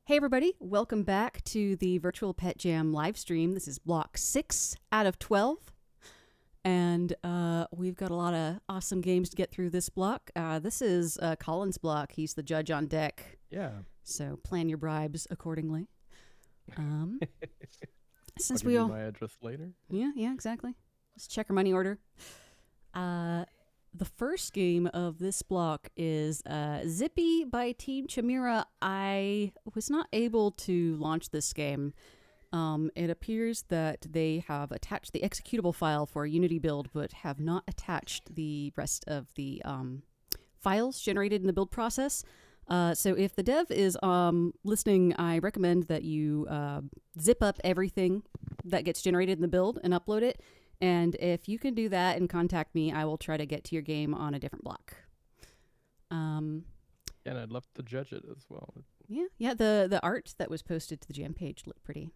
Hey everybody, welcome back to the virtual Pet Jam Livestream. This is block 6 out of 12. And we've got a lot of awesome games to get through this block. This is Colin's block. He's the judge on deck. Yeah. So plan your bribes accordingly. Since I'll give you my address later. Yeah, exactly. Let's check our money order. The first game of this block is Zippy by Team Chimera. I was not able to launch this game. It appears that they have attached the executable file for a Unity build, but have not attached the rest of the files generated in the build process. So if the dev is listening, I recommend that you zip up everything that gets generated in the build and upload it. And if you can do that and contact me, I will try to get to your game on a different block. And I'd love to judge it as well. Yeah. The art that was posted to the Jam page looked pretty.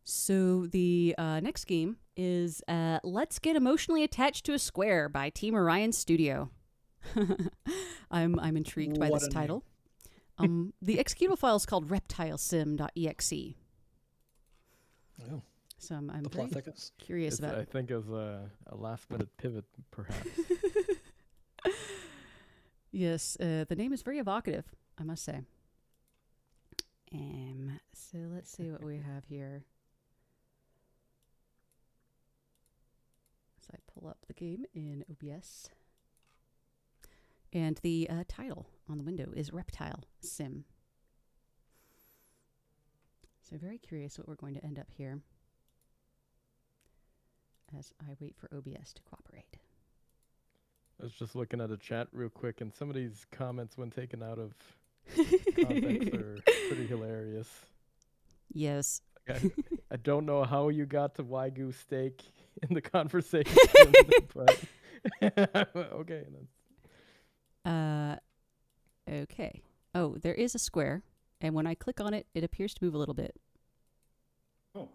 So the next game is Let's Get Emotionally Attached to a Square by Team Orion Studio. I'm intrigued by this title. The executable file is called reptilesim.exe. Oh. So I'm very curious about it. I think it was a last-minute pivot, perhaps. Yes, the name is very evocative, I must say. So let's see what we have here. As I pull up the game in OBS. And the title on the window is Reptile Sim. So very curious what we're going to end up here as I wait for OBS to cooperate. I was just looking at the chat real quick, and some of these comments, when taken out of context, are pretty hilarious. Yes. I don't know how you got to Wagyu steak in the conversation, but okay. Okay. Oh, there is a square, and when I click on it, it appears to move a little bit. Oh.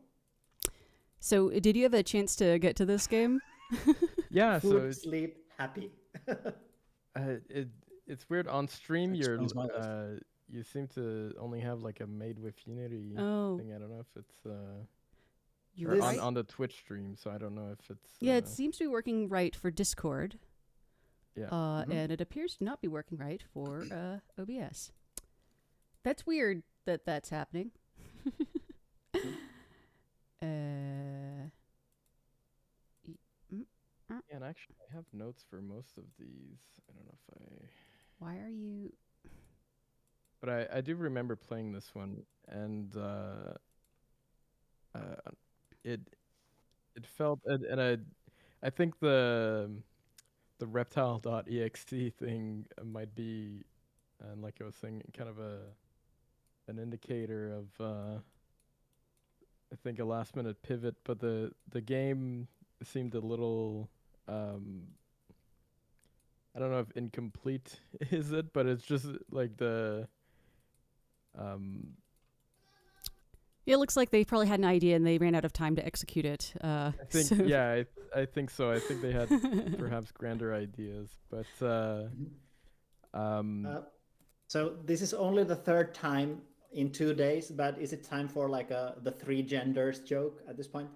So, did you have a chance to get to this game? Yeah. Food, sleep, happy. It's weird on stream. That You seem to only have like a made with Unity thing. I don't know if it's You're right. on the Twitch stream, so I don't know if it's Yeah, it seems to be working right for Discord. Yeah. And it appears to not be working right for OBS. That's weird that that's happening. Yeah, and actually, I have notes for most of these. I don't know if I... Why are you... But I do remember playing this one, and it felt... And I think the reptile.exe thing might be, and like I was saying, kind of an indicator of, I think, a last-minute pivot, but the game seemed a little... I don't know if incomplete is it, but it's just like the... It looks like they probably had an idea and they ran out of time to execute it. I think, so. Yeah, I think so. I think they had perhaps grander ideas, but... So this is only the third time in 2 days, but is it time for like the three genders joke at this point?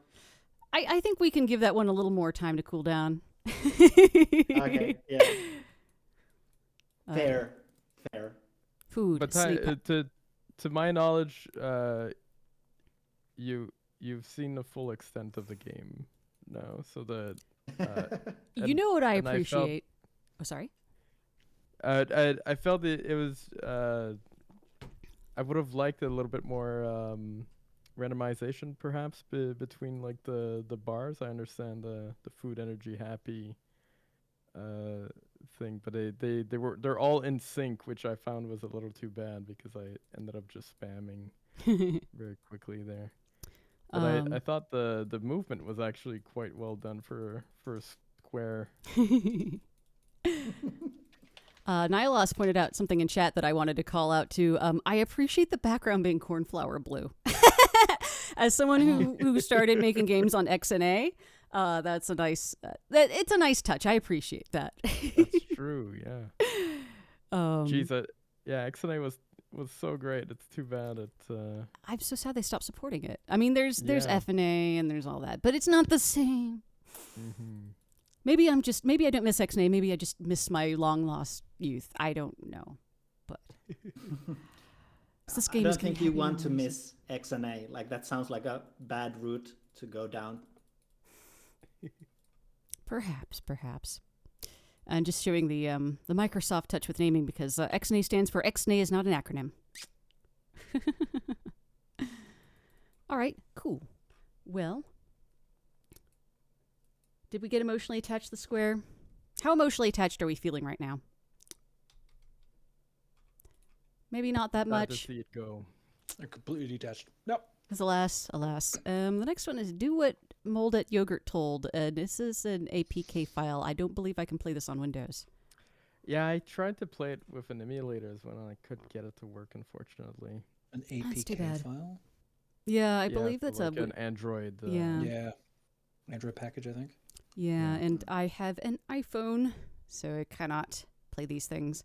I think we can give that one a little more time to cool down. Okay, yeah. Fair. Food, but sleep. To my knowledge, you've seen the full extent of the game now, so the... you know what I appreciate? Sorry? I felt it was... I would have liked a little bit more... randomization perhaps between like the bars. I understand the food energy happy thing, but they're all in sync, which I found was a little too bad because I ended up just spamming very quickly there. But I thought the movement was actually quite well done for a square. Nylos pointed out something in chat that I wanted to call out too. I appreciate the background being cornflower blue. As someone who started making games on XNA, that's a nice. It's a nice touch. I appreciate that. That's true. Yeah. Geez, Yeah, XNA was so great. It's too bad it. I'm so sad they stopped supporting it. I mean, there's Yeah. FNA and there's all that, but it's not the same. Mm-hmm. Maybe I don't miss XNA. Maybe I just miss my long lost youth. I don't know, but this I game don't is gonna think you have want to memories. miss XNA. Like that sounds like a bad route to go down. Perhaps. And just showing the Microsoft touch with naming because XNA stands for XNA is not an acronym. All right, cool. Well, did we get emotionally attached to the square? How emotionally attached are we feeling right now? Maybe not that Sad much. to see it go. I'm completely detached. Nope. Because alas. The next one is Do What Mold at Yogurt Told. This is an APK file. I don't believe I can play this on Windows. Yeah, I tried to play it with an emulator as well, and I couldn't get it to work, unfortunately. An That's too APK bad. file? Yeah, I Yeah, believe so that's like an Android. Yeah. Yeah. Android package, I think. Yeah, Yeah. and I have an iPhone, so I cannot play these things.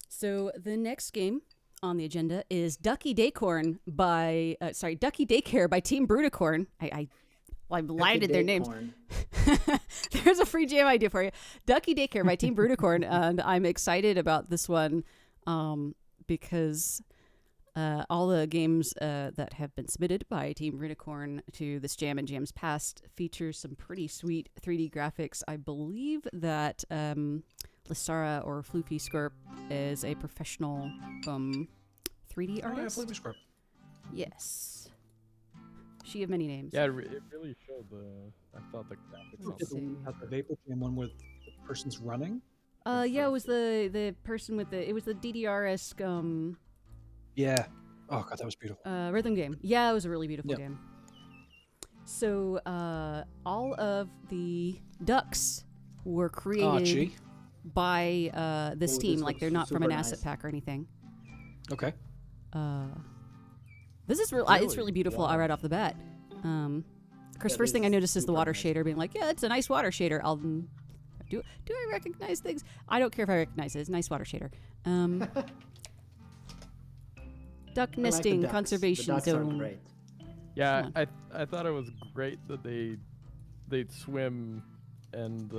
So the next game on the agenda is Ducky Daycare by Team Brudicorn. I lighted their names. Corn. There's a free jam idea for you. Ducky Daycare by Team Brudicorn, and I'm excited about this one because all the games that have been submitted by Team Brudicorn to this jam and jams past feature some pretty sweet 3D graphics. I believe that Lysara or Floofy Scorp is a professional 3D artist. Flippy Script. Yes. She of many names. Yeah, it really showed I thought the graphics. Let's see. The Vapor Jam one with the person's running. Yeah, it was the person with it was the DDR-esque Yeah. Oh god, that was beautiful. rhythm game. Yeah, it was a really beautiful Yep. game. So all of the ducks were created Gee. by this Oh, team. this Like looks they're not from an super asset nice. pack or anything. Okay. This is it's Really? really beautiful Wow. right off the bat. Of course, Yeah, first thing I this is noticed is the super water nice. shader, being like, yeah, it's a nice water shader. Do I recognize things? I don't care if I recognize it. It's a nice water shader. Duck I like the nesting ducks. conservation the ducks are zone. great. Yeah, Come I thought it was great that they'd swim and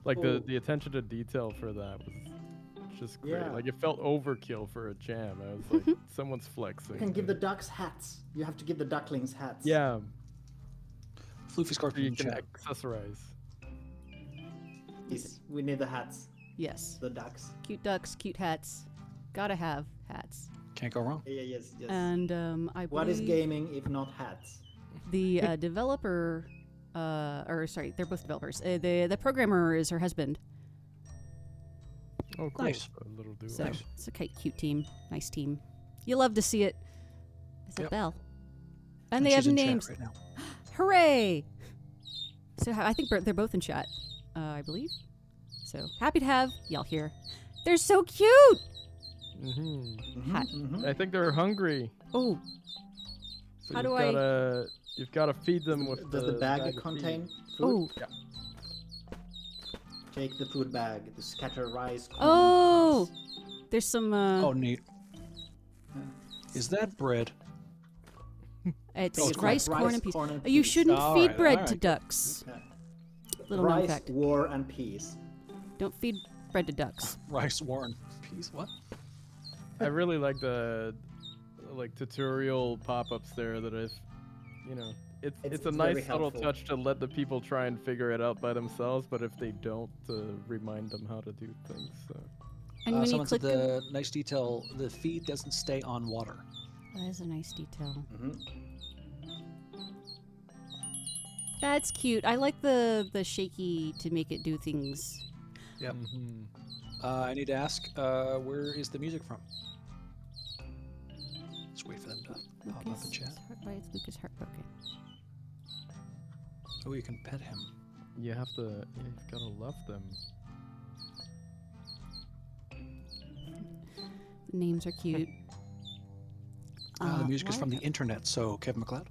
like Oh. the attention to detail for that was just great. Yeah. Like it felt overkill for a jam. I was like, someone's flexing. You can give the ducks hats. You have to give the ducklings hats. yeah, Floofy so Scorpion you in can chat. accessorize. Yes, we need the hats. Yes. The ducks. Cute ducks, cute hats. Gotta have hats. Can't go wrong. Yeah, yes. And I What is believe gaming if not hats? the developer, or sorry, they're both developers. The programmer is her husband. Oh, cool. Nice. A little duo. So it's a cute team, nice team. You love to see it. Is it Yep. Belle? And they have she's in chat names. right now. Hooray! So I think they're both in chat, I believe. So happy to have y'all here. They're so cute. Mm-hmm. Hat. I think they're hungry. Oh, So How you've do I- gotta, You've got to feed them with Does the bag of contain feed. food? oh, Take the food bag. To scatter rice. corn, oh! and There's some. Oh, neat. peas. Is that bread? It's Oh, it's rice, like corn, and peas. corn and You peas. shouldn't All feed right, bread all to right. ducks. Yeah. Little known Rice, fact. war, and peas. Don't feed bread to ducks. Rice, Warren, peas. What? I really like the tutorial pop-ups there that if it's It's a very nice subtle helpful. touch to let the people try and figure it out by themselves, but if they don't, to remind them how to do things. So. And when you Someone click said the nice detail, the feed doesn't stay on water. that is a nice detail. Mhm. That's cute. I like the shaky to make it do things. Yep. Mhm. I need to ask, where is the music from? Let's wait for them to pop up in chat. Why is Lucas heartbroken? Oh, you can pet him. You've gotta love them. The names are cute. The music is why- from the internet, so Kevin McLeod.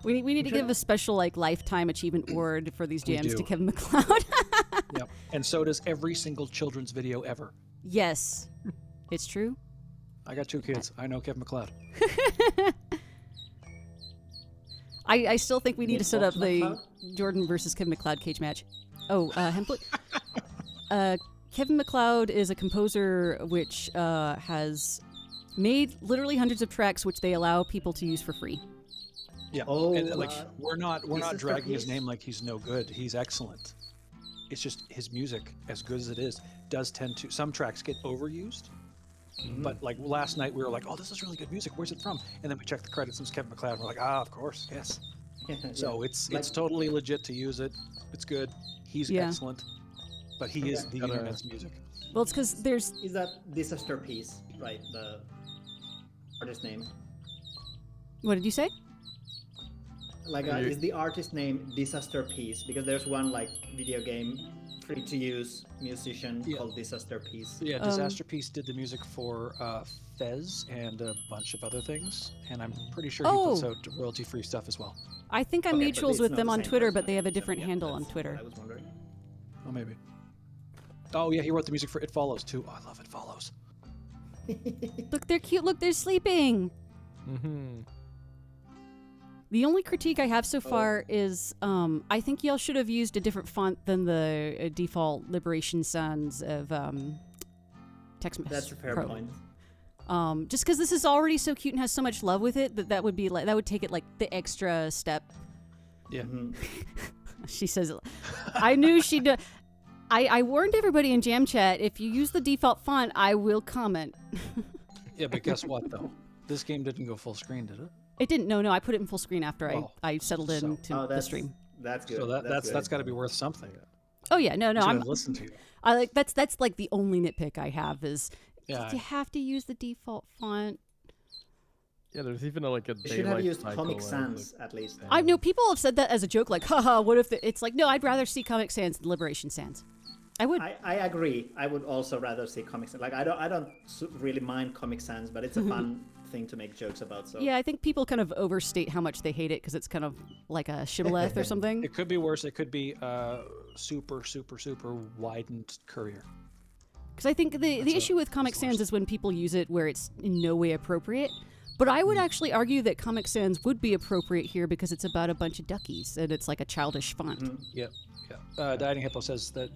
We need to give a special lifetime achievement award for these We jams to do. Kevin MacLeod. Yep. And so does every single children's video ever. Yes, it's true. I got 2 kids. I know Kevin MacLeod. I still think we need to set up the MacLeod? Jordan versus Kevin MacLeod cage match. Oh, Kevin MacLeod is a composer which has made literally hundreds of tracks which they allow people to use for free. Yeah. Oh, and we're not this is dragging his his- name like he's no good. He's excellent. It's just his music, as good as it is, does tend to some tracks get overused. But like last night, we were like, "Oh, this is really good music. Where's it from?" And then we checked the credits, and it's Kevin MacLeod. And we're like, "Ah, of course, yes." So it's totally legit to use it. It's good. He's excellent. But he is the internet's music. Well, it's because there's Is that Disaster Piece, right? The artist name. what did you say? Is the artist name Disaster Piece? Because there's one video game free to use musician called Disaster Piece. Yeah, Disaster Piece did the music for Fez and a bunch of other things, and I'm pretty sure he puts out royalty-free stuff as well. I think I'm Okay, but mutuals it's with not them the on same Twitter, person, but they have a so different yeah, handle on that's Twitter. what I was wondering. Oh, maybe. Oh yeah, he wrote the music for It Follows too. Oh, I love It Follows. Look, they're cute. Look, they're sleeping. Mm-hmm. The only critique I have so far is I think y'all should have used a different font than the default Liberation Sans of TextMesh. That's a fair Pro. point. Just because this is already so cute and has so much love with it that would be that would take it the extra step. Yeah. She says, I knew she'd. I warned everybody in Jam Chat, if you use the default font, I will comment. Yeah, but guess what though? This game didn't go full screen, did it? It didn't. No, I put it in full screen after Wow. I settled into the stream. That's good. So that's good. got to be worth something. Oh yeah, no, To I'm. listen to you. I that's the only nitpick I have is Yeah. you have to use the default font. Yeah, there's even a You should have used Comic Sans at least. I know people have said that as a joke, haha, what if it's no, I'd rather see Comic Sans than Liberation Sans. I would. I agree. I would also rather see Comic Sans. I don't really mind Comic Sans, but it's a fun thing to make jokes about. So Yeah, I think people kind of overstate how much they hate it because it's kind of like a shibboleth or something. It could be worse. It could be super widened courier. Because I think the issue with Comic Sans is when people use it where it's in no way appropriate. But I would actually argue that Comic Sans would be appropriate here because it's about a bunch of duckies and it's like a childish font. Yep. Yeah. Dieting Hippo says that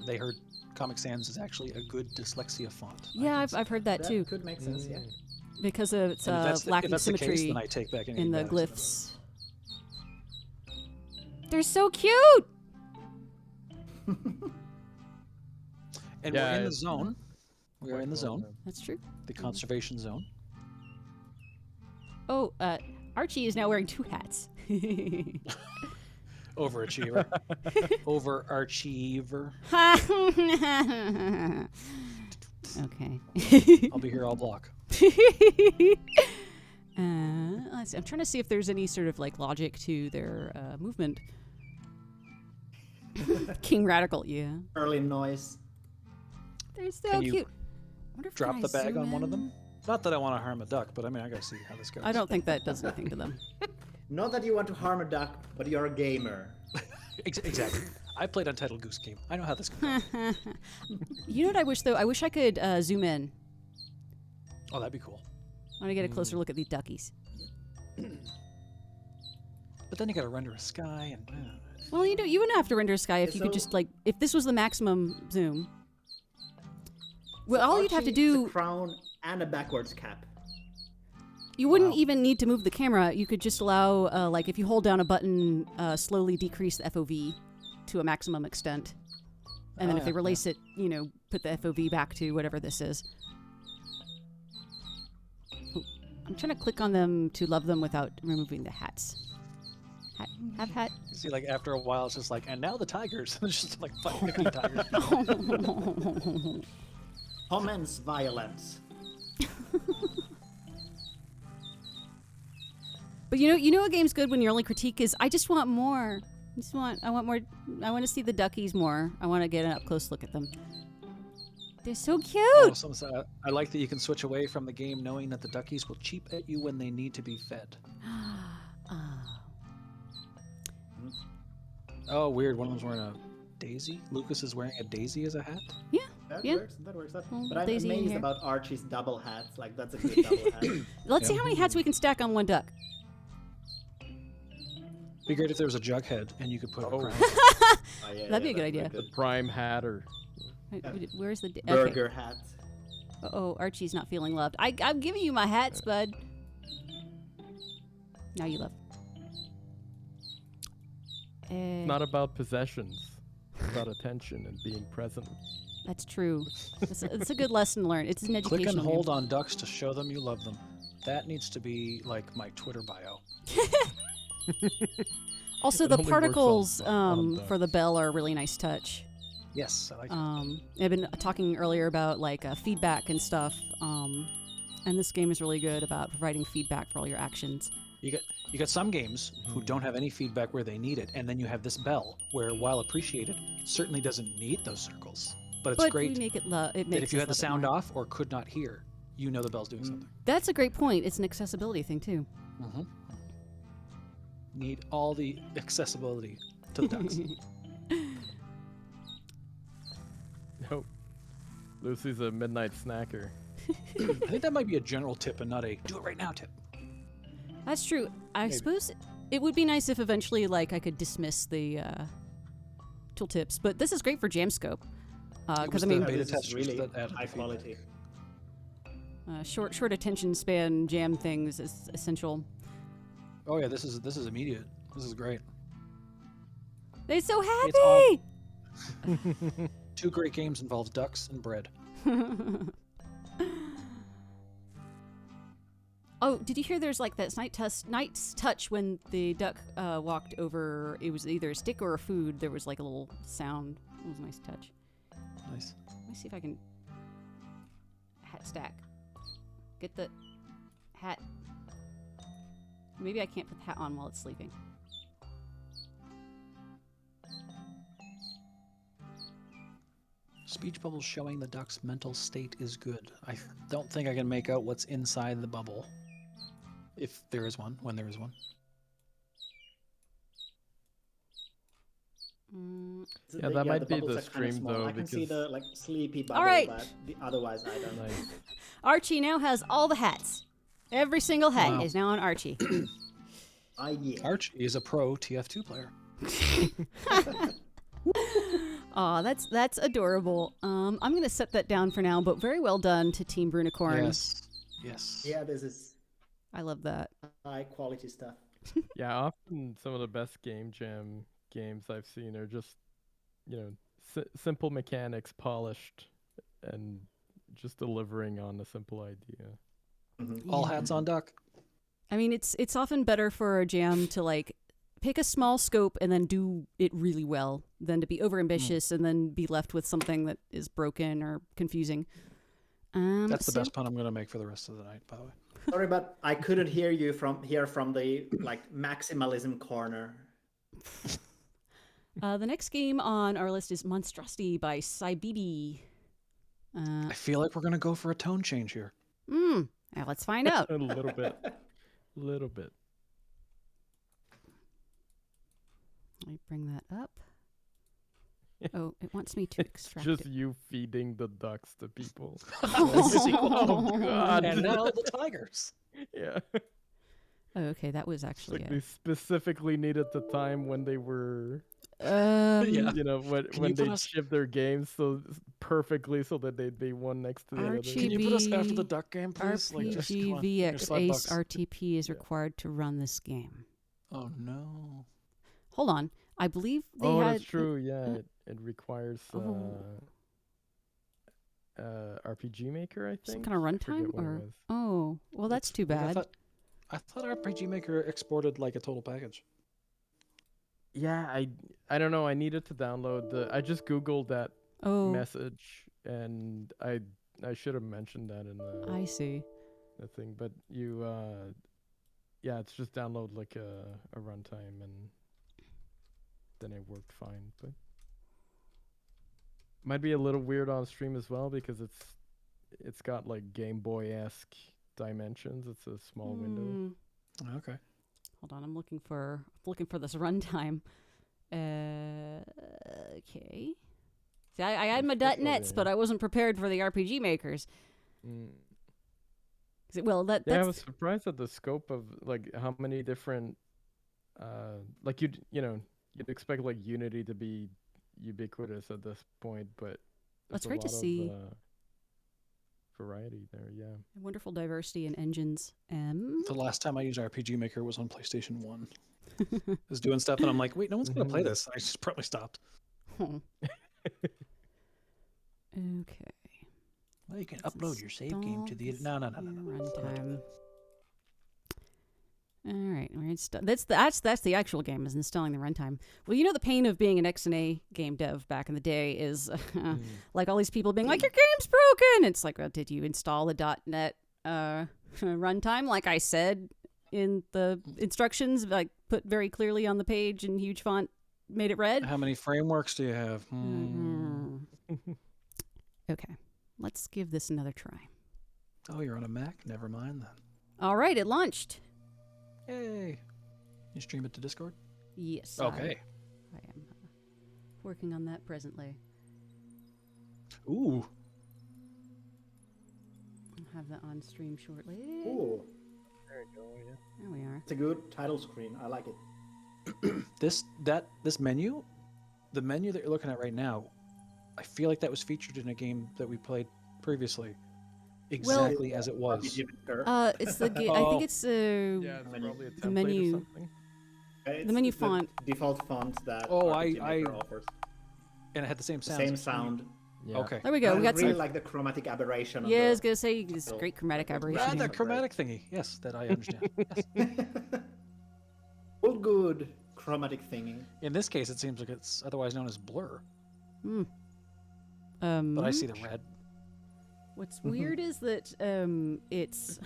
they heard Comic Sans is actually a good dyslexia font. Yeah, I've heard that too. could make sense. Yeah. Because of its And if lacking that's the case, symmetry then I take back anything in the bad I said about glyphs. They're so cute! And Yeah, we're in the it's zone. We are in the zone, That's true. the conservation zone. Oh, Archie is now wearing 2 hats. Overachiever. Overachiever. Okay. I'll be here all block. Let's see. I'm trying to see if there's any sort of logic to their movement. King Radical, yeah. Early noise. They're so Can you cute. I wonder if Drop I the bag zoom on one of in? them. Not that I want to harm a duck, but I mean, I gotta see how this goes. I don't think that does anything to them. Not that you want to harm a duck, but you're a gamer. Exactly. I played Untitled Goose Game. I know how this goes. You know what I wish, though? I wish I could zoom in. Oh, that'd be cool. I want to get a closer look at these duckies. But then you gotta render a sky and. Well, you wouldn't have to render a sky if you could So- just if this was the maximum zoom. Well, all you'd have to Archie, it's do, a crown and a backwards cap. you wouldn't Wow. even need to move the camera. You could just allow, if you hold down a button, slowly decrease the FOV to a maximum extent. And then Oh, if they yeah, release it, put the FOV back to whatever this is. Ooh, I'm trying to click on them to love them without removing the hats. Have hat. You see, after a while, it's just and now the tigers. It's just 50 tigers. Comments violence. But you know a game's good when your only critique is I just want more. I want more. I want to see the duckies more. I want to get an up close look at them. They're so cute. Oh, I like that you can switch away from the game knowing that the duckies will cheep at you when they need to be fed. Oh, weird. One of them's wearing a daisy. Lucas is wearing a daisy as a hat. Yeah. That Yeah. works. That works. Well, But I'm Daisy in amazed here. about Archie's double hats. Like, that's a good double hat. Let's see how many hats we can stack on one duck. Be great if there was a jug head and you could put a crown. Oh, yeah, That'd be a good idea. The prime hatter. Where's the Burger hat. Oh, Archie's not feeling loved. I'm giving you my hats, bud. Now you love. It's not about possessions. It's about attention and being present. That's true. It's a good lesson learned. It's an educational Click and hold game. on ducks to show them you love them. That needs to be like my Twitter bio. Also, It the only works particles on for the ducks. bell are a really nice touch. Yes, I like it. I've been talking earlier about like feedback and stuff, and this game is really good about providing feedback for all your actions. You got some games who don't have any feedback where they need it, and then you have this bell where, while appreciated, it certainly doesn't need those circles. But it's But great we make it it that makes if you us had the love it sound more. off or could not hear, you know the bell's doing something. That's a great point. It's an accessibility thing too. Mm-hmm. Need all the accessibility to the ducks. Nope. Lucy's a midnight snacker. I think that might be a general tip and not a do it right now tip. That's true. I Maybe. suppose it would be nice if eventually, like, I could dismiss the tooltips. But this is great for Jamscope, It because was I the mean, beta this is testers really that added high the quality. feedback. short attention span jam things is essential. Oh yeah, this is immediate. This is great. They're so It's happy. Two great games involves ducks and bread. Oh, did you hear? There's like that night's touch when the duck walked over. It was either a stick or a food. There was like a little sound. It was a nice touch. Nice. Let me see if I can hat stack. Get the hat. Maybe I can't put the hat on while it's sleeping. Speech bubbles showing the duck's mental state is good. I don't think I can make out what's inside the bubble. If there is one, when there is one. Yeah, that might be bubbles the are kinda stream, small. though, I can see because- the like sleepy bubble, right. but otherwise I don't know. Nice. Archie now has all the hats. Every single hat Wow. is now on Archie. Yeah. Archie is a pro TF2 player. Aw, that's adorable. I'm gonna set that down for now, but very well done to Team Brunicorn. Yes. Yes. Yeah, this is I love that. high quality stuff. Yeah, often some of the best game jam games I've seen are just, simple mechanics polished and just delivering on a simple idea. All hands on duck. I mean, it's often better for a jam to like pick a small scope and then do it really well than to be overambitious and then be left with something that is broken or confusing. That's the so- best pun I'm going to make for the rest of the night, by the way. Sorry, but I couldn't hear you from the like maximalism corner. The next game on our list is Monstrosity by Sybidi. I feel like we're going to go for a tone change here. Now let's find out. A little bit. Little bit. Let me bring that up. Oh, it wants me to extract Just it. you feeding the ducks to people. Oh, God. And now the tigers. Yeah. Oh, okay, that was It's actually like they specifically needed the time when they were, Yeah. when put they us- shipped their games so perfectly so that they'd be one next to the other. Archie- Can you put us after GB the duck game, please? Like, just, come on. RPG Here's VX Ace $5. RTP is required to run this game. Oh, no. Hold on. I believe they Oh, had... that's true. Yeah, it requires Oh. RPG Maker, I think. Some kind of I forget runtime? what it Or... was. Oh, well, that's too Like, bad. I thought RPG Maker exported like a total package. Yeah, I don't know. I needed to download I just Googled that Oh, message, and I should have mentioned that in I see. the thing. But yeah, it's just download like a runtime, and then it worked fine. But might be a little weird on stream as well because it's got like Game Boy-esque dimensions. It's a small window. Hmm. Okay. Hold on, I'm looking for this runtime. Okay. See, I had my .nets, but I wasn't prepared for the RPG makers. Well, that's... I was surprised at the scope of like how many different, like you'd expect like Unity to be ubiquitous at this point, but It's there's great to see variety there. Yeah, wonderful diversity in engines. The last time I used RPG Maker was on PlayStation 1. I was doing stuff and I'm like, wait, no one's gonna play this. I just probably stopped. Okay. Well, you can upload your save game to the no. Runtime. All right, that's the actual game, is installing the runtime. Well, you know the pain of being an XNA game dev back in the day is like all these people being like, your game's broken. It's like, well, did you install the .NET runtime? Like I said in the instructions, like put very clearly on the page in huge font, made it red. How many frameworks do you have? Okay, let's give this another try. Oh, you're on a Mac? Never mind then. All right, it launched. Yay. You stream it to Discord? Yes. Okay. I am working on that presently. Ooh. I'll have that on stream shortly. Ooh, there you go. Yeah. There we are. it's a good title screen. I like it. This menu, the menu that you're looking at right now, I feel like that was featured in a game that we played previously. Exactly as it was. It's the I think it's Yeah, it's probably a template the menu. or something. It's menu the font. default font that Oh, RPG I Maker offers. And it had the same sound. Same sound. Yeah. Okay. There we go. I We got really some. like the chromatic aberration. On Yeah, I the was gonna say this little great chromatic record. aberration. The chromatic thingy. Yes, that I understand. Yes. All good chromatic thingy. In this case, it seems like it's otherwise known as blur. Hmm. But I see the red. What's weird is that it's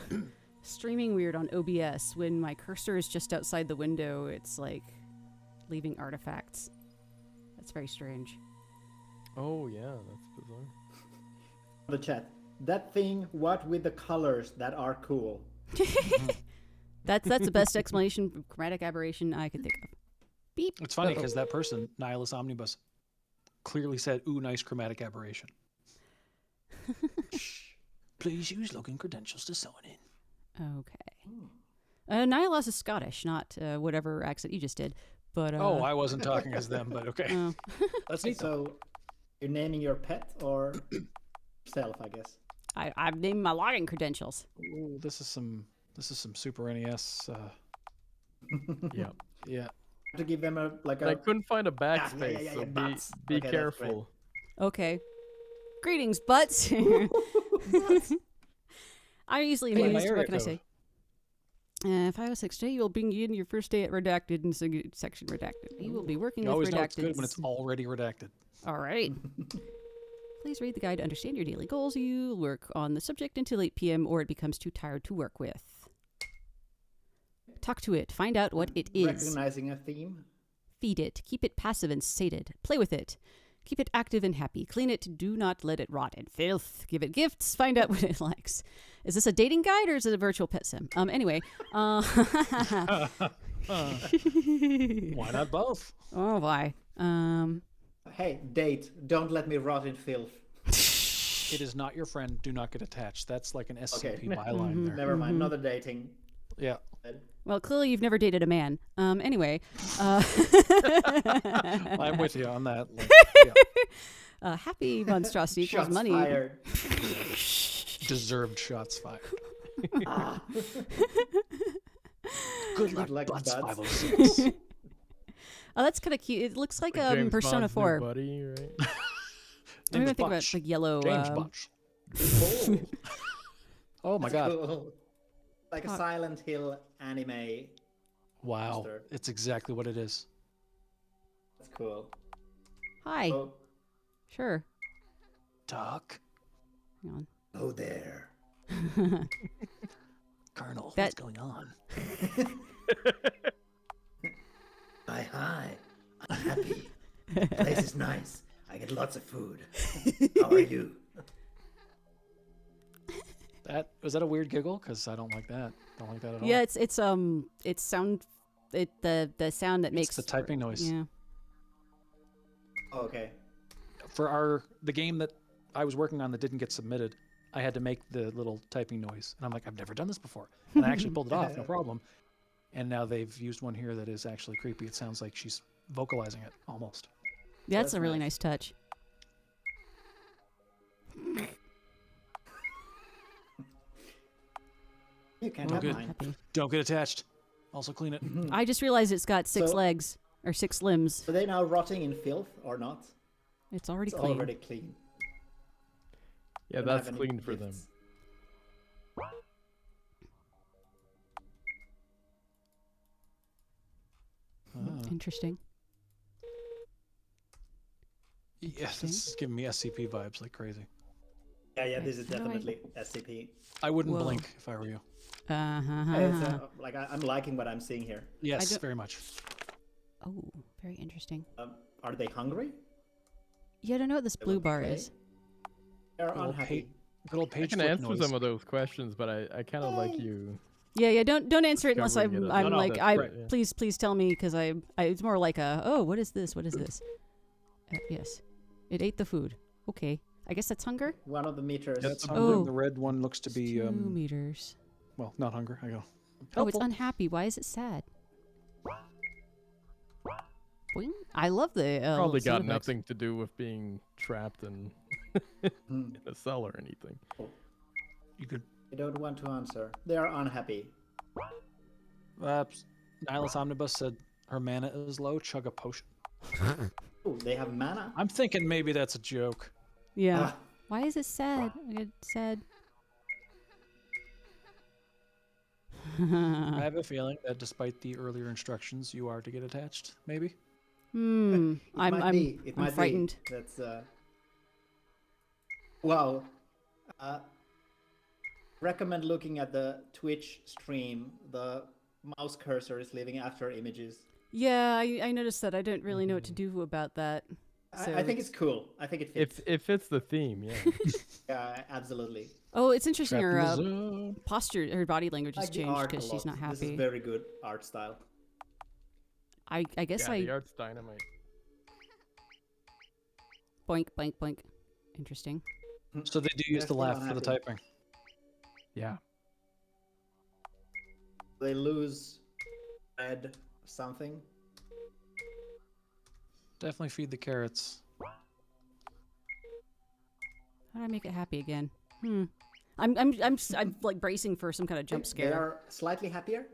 streaming weird on OBS. When my cursor is just outside the window, it's like leaving artifacts. That's very strange. Oh yeah, that's bizarre. The chat. That thing, what with the colors that are cool. That's the best explanation for chromatic aberration I could think of. Beep. It's funny because that person, Nihilus Omnibus, clearly said, "Ooh, nice chromatic aberration." Please use login credentials to sign in. Okay. Nihilus is Scottish, not whatever accent you just did. But oh, I wasn't talking as them, but okay. That's neat. So, you're naming your pet or yourself, I guess. I've named my login credentials. Ooh, this is some Super NES. Yeah. Yeah. To give them a I couldn't find a backspace, yeah, so butts. be Okay, that's careful. Okay. Greetings, butts. I easily Hey, my amused. area What can I code. say? 506 you will bring you in your first day at redacted and section redacted. You will be working You with always know it's redacted. good when it's already redacted. All right. Please read the guide to understand your daily goals. You work on the subject until 8 p.m. or it becomes too tired to work with. Talk to it. Find out what it is. Recognizing a theme. Feed it. Keep it passive and sated. Play with it. Keep it active and happy. Clean it. Do not let it rot in filth. Give it gifts. Find out what it likes. Is this a dating guide or is it a virtual pet sim? Anyway. Why not both? Oh, why? Hey, date. Don't let me rot in filth. It is not your friend. Do not get attached. That's like an SCP Okay. byline there. Never mind. Another dating. Yeah. Well, clearly you've never dated a man. Anyway. I'm with you on that. Like, yeah. Happy monstrosity equals Shots money. fired. Deserved shots fired. Ah. Good luck, Good luck, Butts Butts. 506. Oh, that's kind of cute. It looks like James Persona Bond's new 4. buddy, right? I'm gonna think about like yellow. James Butch. Oh, Oh my that's god. cool. Like a Silent Hill anime. Wow. Monster. It's exactly what it is. That's cool. Hi. Oh, Sure. Doc. Hang oh there. on. Colonel, That- what's going on? Hi. I'm happy. Place is nice. I get lots of food. How are you? Was that a weird giggle? Because I don't like that. Don't like that at all. Yeah, it's sound. The sound that It's makes the typing noise. Yeah. Oh, okay. For the game that I was working on that didn't get submitted, I had to make the little typing noise. And I'm like, I've never done this before. And I actually pulled it off, no problem. And now they've used one here that is actually creepy. It sounds like she's vocalizing it, almost. That's a really nice touch. You can't Oh, have good. mine. Happy. Don't get attached. Also clean it. I just realized it's got 6 So- legs or 6 limbs. Are they now rotting in filth or not? It's already It's clean. already clean. Yeah, Don't that's have any clean for them. gifts. Interesting. Yes, this is giving me SCP vibes like crazy. Yeah, this is How do I- definitely SCP. I wouldn't Whoa. blink if I were you. Uh-huh. Like I'm liking what I'm seeing here. Yes, don't- very much. Oh, very interesting. Are they hungry? Yeah, I don't know what this They blue look bar okay. is. They're Good old unhappy. Good old I page can flip answer noise. some of those questions, but I kind of like you. Yeah, don't answer it unless Discovering it. I'm No, like, that's right, yeah. please tell me, because I it's more like oh, what is this? What is this? Yes, it ate the food. Okay, I guess that's hunger. One of the meters. Yeah, that's Oh. hunger. The red one looks to It's be 2 meters. well, not hunger. I go. Oh, it's Helpful. unhappy. Why is it sad? Boing. I love the Probably sound got effects. nothing to do with being trapped in, Hmm. in a cell or anything. You could. They don't want to answer. They are unhappy. Nihilus Omnibus said her mana is low. Chug a potion. Oh, they have mana. I'm thinking maybe that's a joke. Yeah. Ah, Why is it sad? It's sad. I have a feeling that despite the earlier instructions, you are to get attached. Maybe. I'm It might frightened. Be. That's Wow. Recommend looking at the Twitch stream. The mouse cursor is leaving after images. Yeah, I noticed that. I don't really know what to do about that. So I think it's cool. I think it fits. If it fits the theme, yeah. Yeah, absolutely. Oh, it's interesting. Trapped in Her the zone. posture, her body language has Like the changed art because a she's lot. not This is happy. very good art style. I guess Yeah, the art's dynamite. boink boink boink. Interesting. So they do use They're the still laugh for the unhappy. typing. Yeah. They lose red something. Definitely feed the carrots. How do I make it happy again? I'm like bracing for some kind of jump They scare. are slightly happier.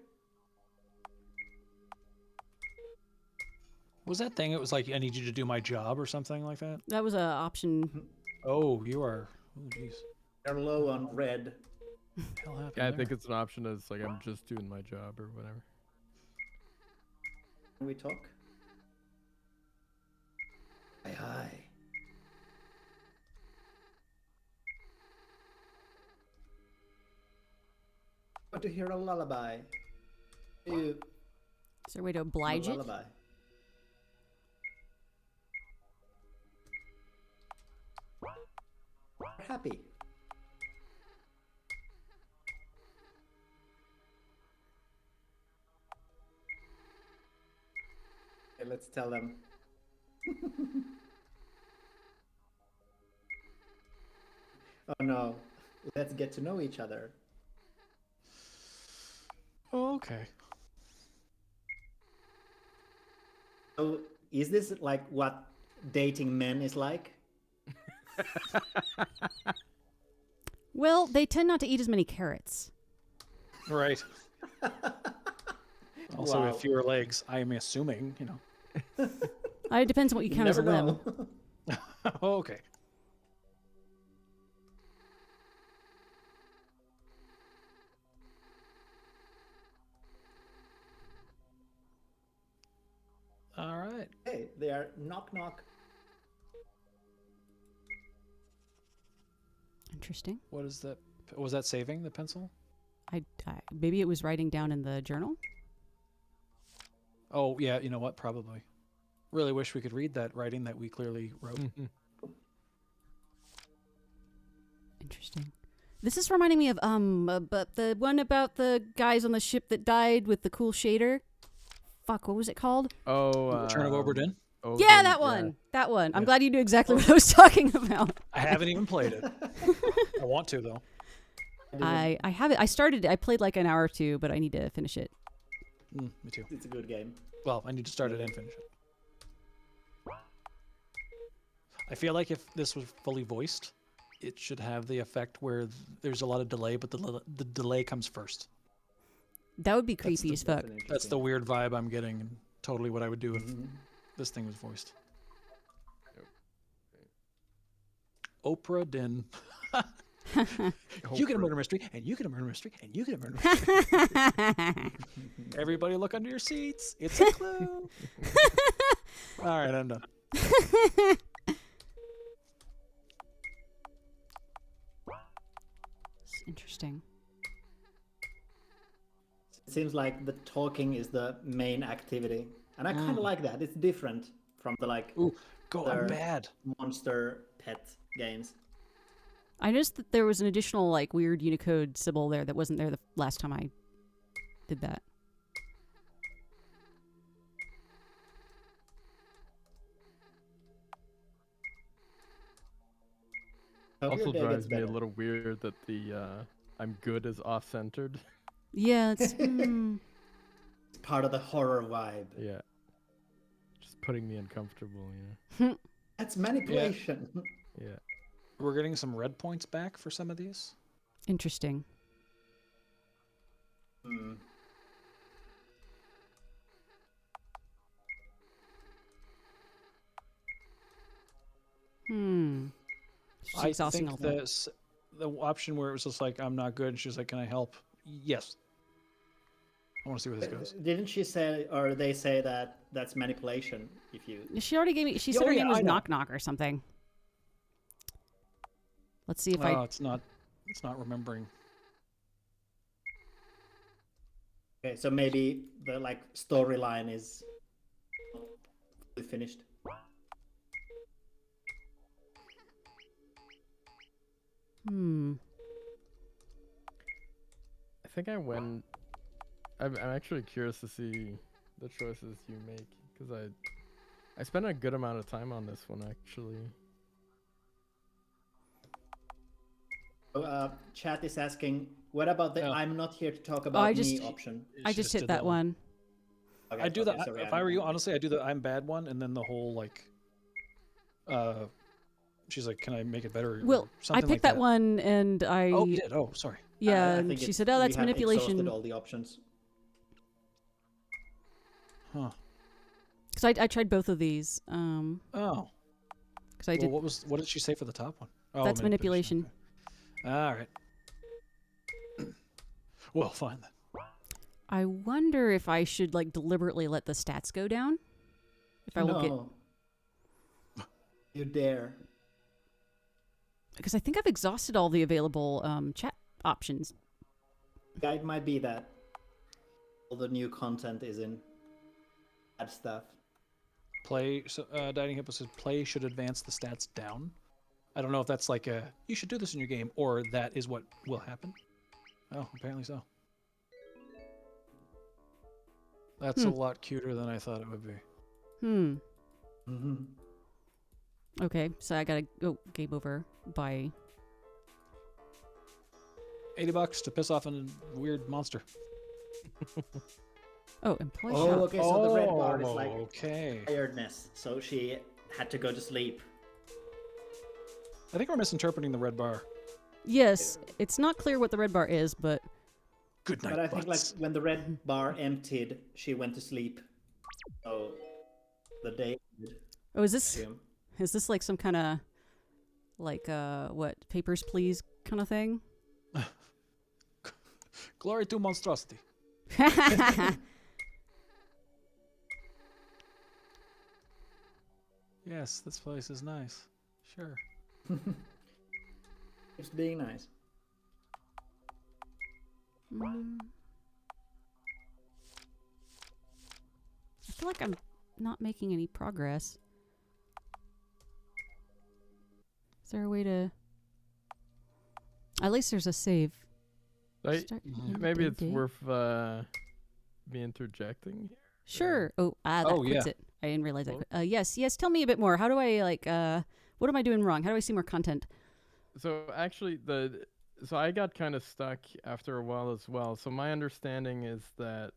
Was that thing? It was like I need you to do my job or something like that. That was a option. Oh, you are. Oh, jeez. They're low on red. Hell happened Yeah, I there? think it's an option that's like I'm just doing my job or whatever. Can we talk? Hi. Want to hear a lullaby? You Is there a way to oblige it? lullaby. We're happy. Okay, let's tell them. Oh no, let's get to know each other. Oh, okay. So, is this like what dating men is like? Well, they tend not to eat as many carrots. Right. Also, Wow. with fewer legs, I am assuming, you know. It depends on what you count as a never limb. know. Oh, okay. All right. Hey, they are knock knock. Interesting. What is that? Was that saving the pencil? I maybe it was writing down in the journal. Oh, yeah. You know what? Probably. Really wish we could read that writing that we clearly wrote. Interesting. This is reminding me of but the one about the guys on the ship that died with the cool shader. Fuck, what was it called? Oh, Return of Oberdin. Oh, Yeah, that one. That one. I'm glad you knew exactly what I was talking about. I haven't even played it. I want to though. I have it. I started it. I played like an hour or two, but I need to finish it. Me too. It's a good game. Well, I need to start it and finish it. I feel like if this was fully voiced, it should have the effect where there's a lot of delay, but the delay comes first. That would be creepy as fuck. That's the weird vibe I'm getting, and totally what I would do if this thing was voiced. Oprah Din. You get a murder mystery, and you get a murder mystery, and you get a murder mystery. Everybody look under your seats. It's a clue. All right, I'm done. It's interesting. It seems like the talking is the main activity, and I kind of like that. It's different from the Ooh, I'm other bad. monster pet games. I noticed that there was an additional like weird Unicode symbol there that wasn't there the last time I did that. Also drives me a little weird that the I'm good is off-centered. Yeah, it's It's part of the horror vibe. Yeah. Just putting me uncomfortable, you know. That's manipulation. Yeah. We're getting some red points back for some of these. interesting. She's I exhausting think all that. the option where it was just like, I'm not good, and she's like, can I help? Yes. I want to see where this goes. Didn't she say, or they say that that's manipulation? If you She already gave me. She said her name was Knock Knock or something. Let's see if I. It's not remembering. okay, so maybe the storyline is finished. I think I'm actually curious to see the choices you make because I spent a good amount of time on this one actually. Chat is asking, what about the I'm not here to talk about me option? I just hit that one. Okay, I do that. sorry, If I were you, honestly, I do the I'm bad one, and then the whole she's like, can I make it better? Well, I picked like that one, and I. Oh, you did. Oh, sorry. Yeah, I and think she said, "Oh, that's we have manipulation." exhausted all the options. Huh. Because I tried both of these. Oh. Because I did. What did she say for the top one? Oh, That's manipulation. Okay. All right. Well, fine then. I wonder if I should deliberately let the stats go down. If I will get. You dare. Because I think I've exhausted all the available chat options. Yeah, it might be that all the new content is in bad stuff. Play. So, Dining Hippo says play should advance the stats down. I don't know if that's you should do this in your game, or that is what will happen. Oh, apparently so. That's a lot cuter than I thought it would be. Okay, so I gotta go game over by $80 to piss off a weird monster. Oh, employee Oh, shop. okay, so the red bar is okay. tiredness, so she had to go to sleep. I think we're misinterpreting the red bar. Yes, it's not clear what the red bar is, but Good night, But I think butts. when the red bar emptied, she went to sleep. So the day. oh, is this some kind of what Papers, Please kind of thing? Glory to Monstrosity. Yes, this place is nice. Sure. It's being nice. I feel like I'm not making any progress. Is there a way to? At least there's a save. Maybe it's worth me interjecting here. Sure. Oh, that Oh, quits yeah. it. I didn't realize that. Yes. Tell me a bit more. How do I what am I doing wrong? How do I see more content? So actually, so I got kind of stuck after a while as well. So my understanding is that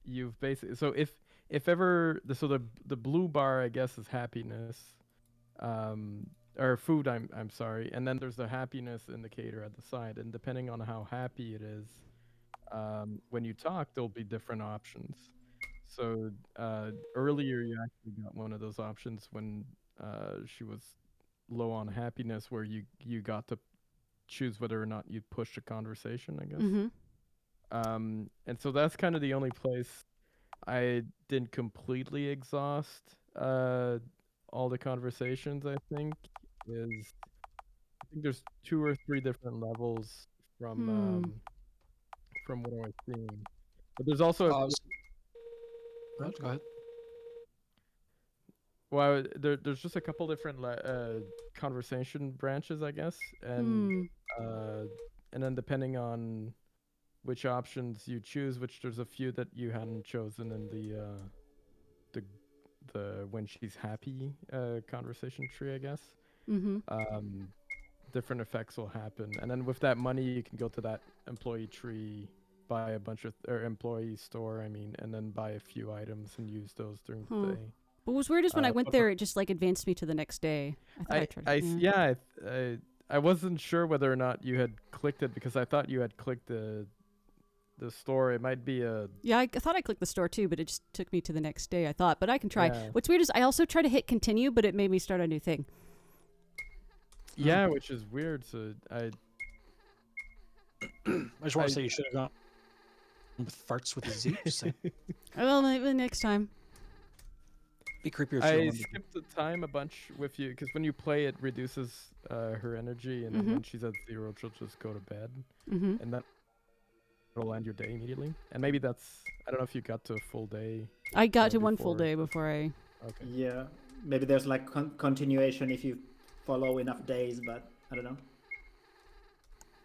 you've basically, so if ever the blue bar, I guess, is happiness, or food. I'm sorry, and then there's the happiness indicator at the side, and depending on how happy it is, when you talk, there'll be different options. So earlier, you actually got one of those options when she was low on happiness, where you got to choose whether or not you'd push the conversation, I guess. Mm-hmm. And so that's kind of the only place I didn't completely exhaust all the conversations. I think there's 2 or 3 different levels from what I was seeing, but there's also Go ahead. well, there's just a couple different conversation branches, I guess, and then depending on which options you choose, which there's a few that you hadn't chosen in the when she's happy conversation tree, I guess. Mm-hmm. Different effects will happen, and then with that money, you can go to that employee tree, buy a bunch of or employee store, I mean, and then buy a few items and use those during the day. What was weird is when I went there, it just like advanced me to the next day. I wasn't sure whether or not you had clicked it because I thought you had clicked the store. It might be a... Yeah, I thought I clicked the store too, but it just took me to the next day, I thought. But I can try. Yeah. What's weird is I also tried to hit continue, but it made me start a new thing. Yeah, which is weird. So I just want to say you should have gone with farts with a Z. Just say. Well, maybe next time. Be creepier. I skipped the time a bunch with you because when you play, it reduces her energy, and then when she's at 0, she'll just go to bed, and then it'll end your day immediately. And maybe that's, I don't know if you got to a full day. I got to one full day before I... Okay. Yeah, maybe there's like continuation if you follow enough days, but I don't know.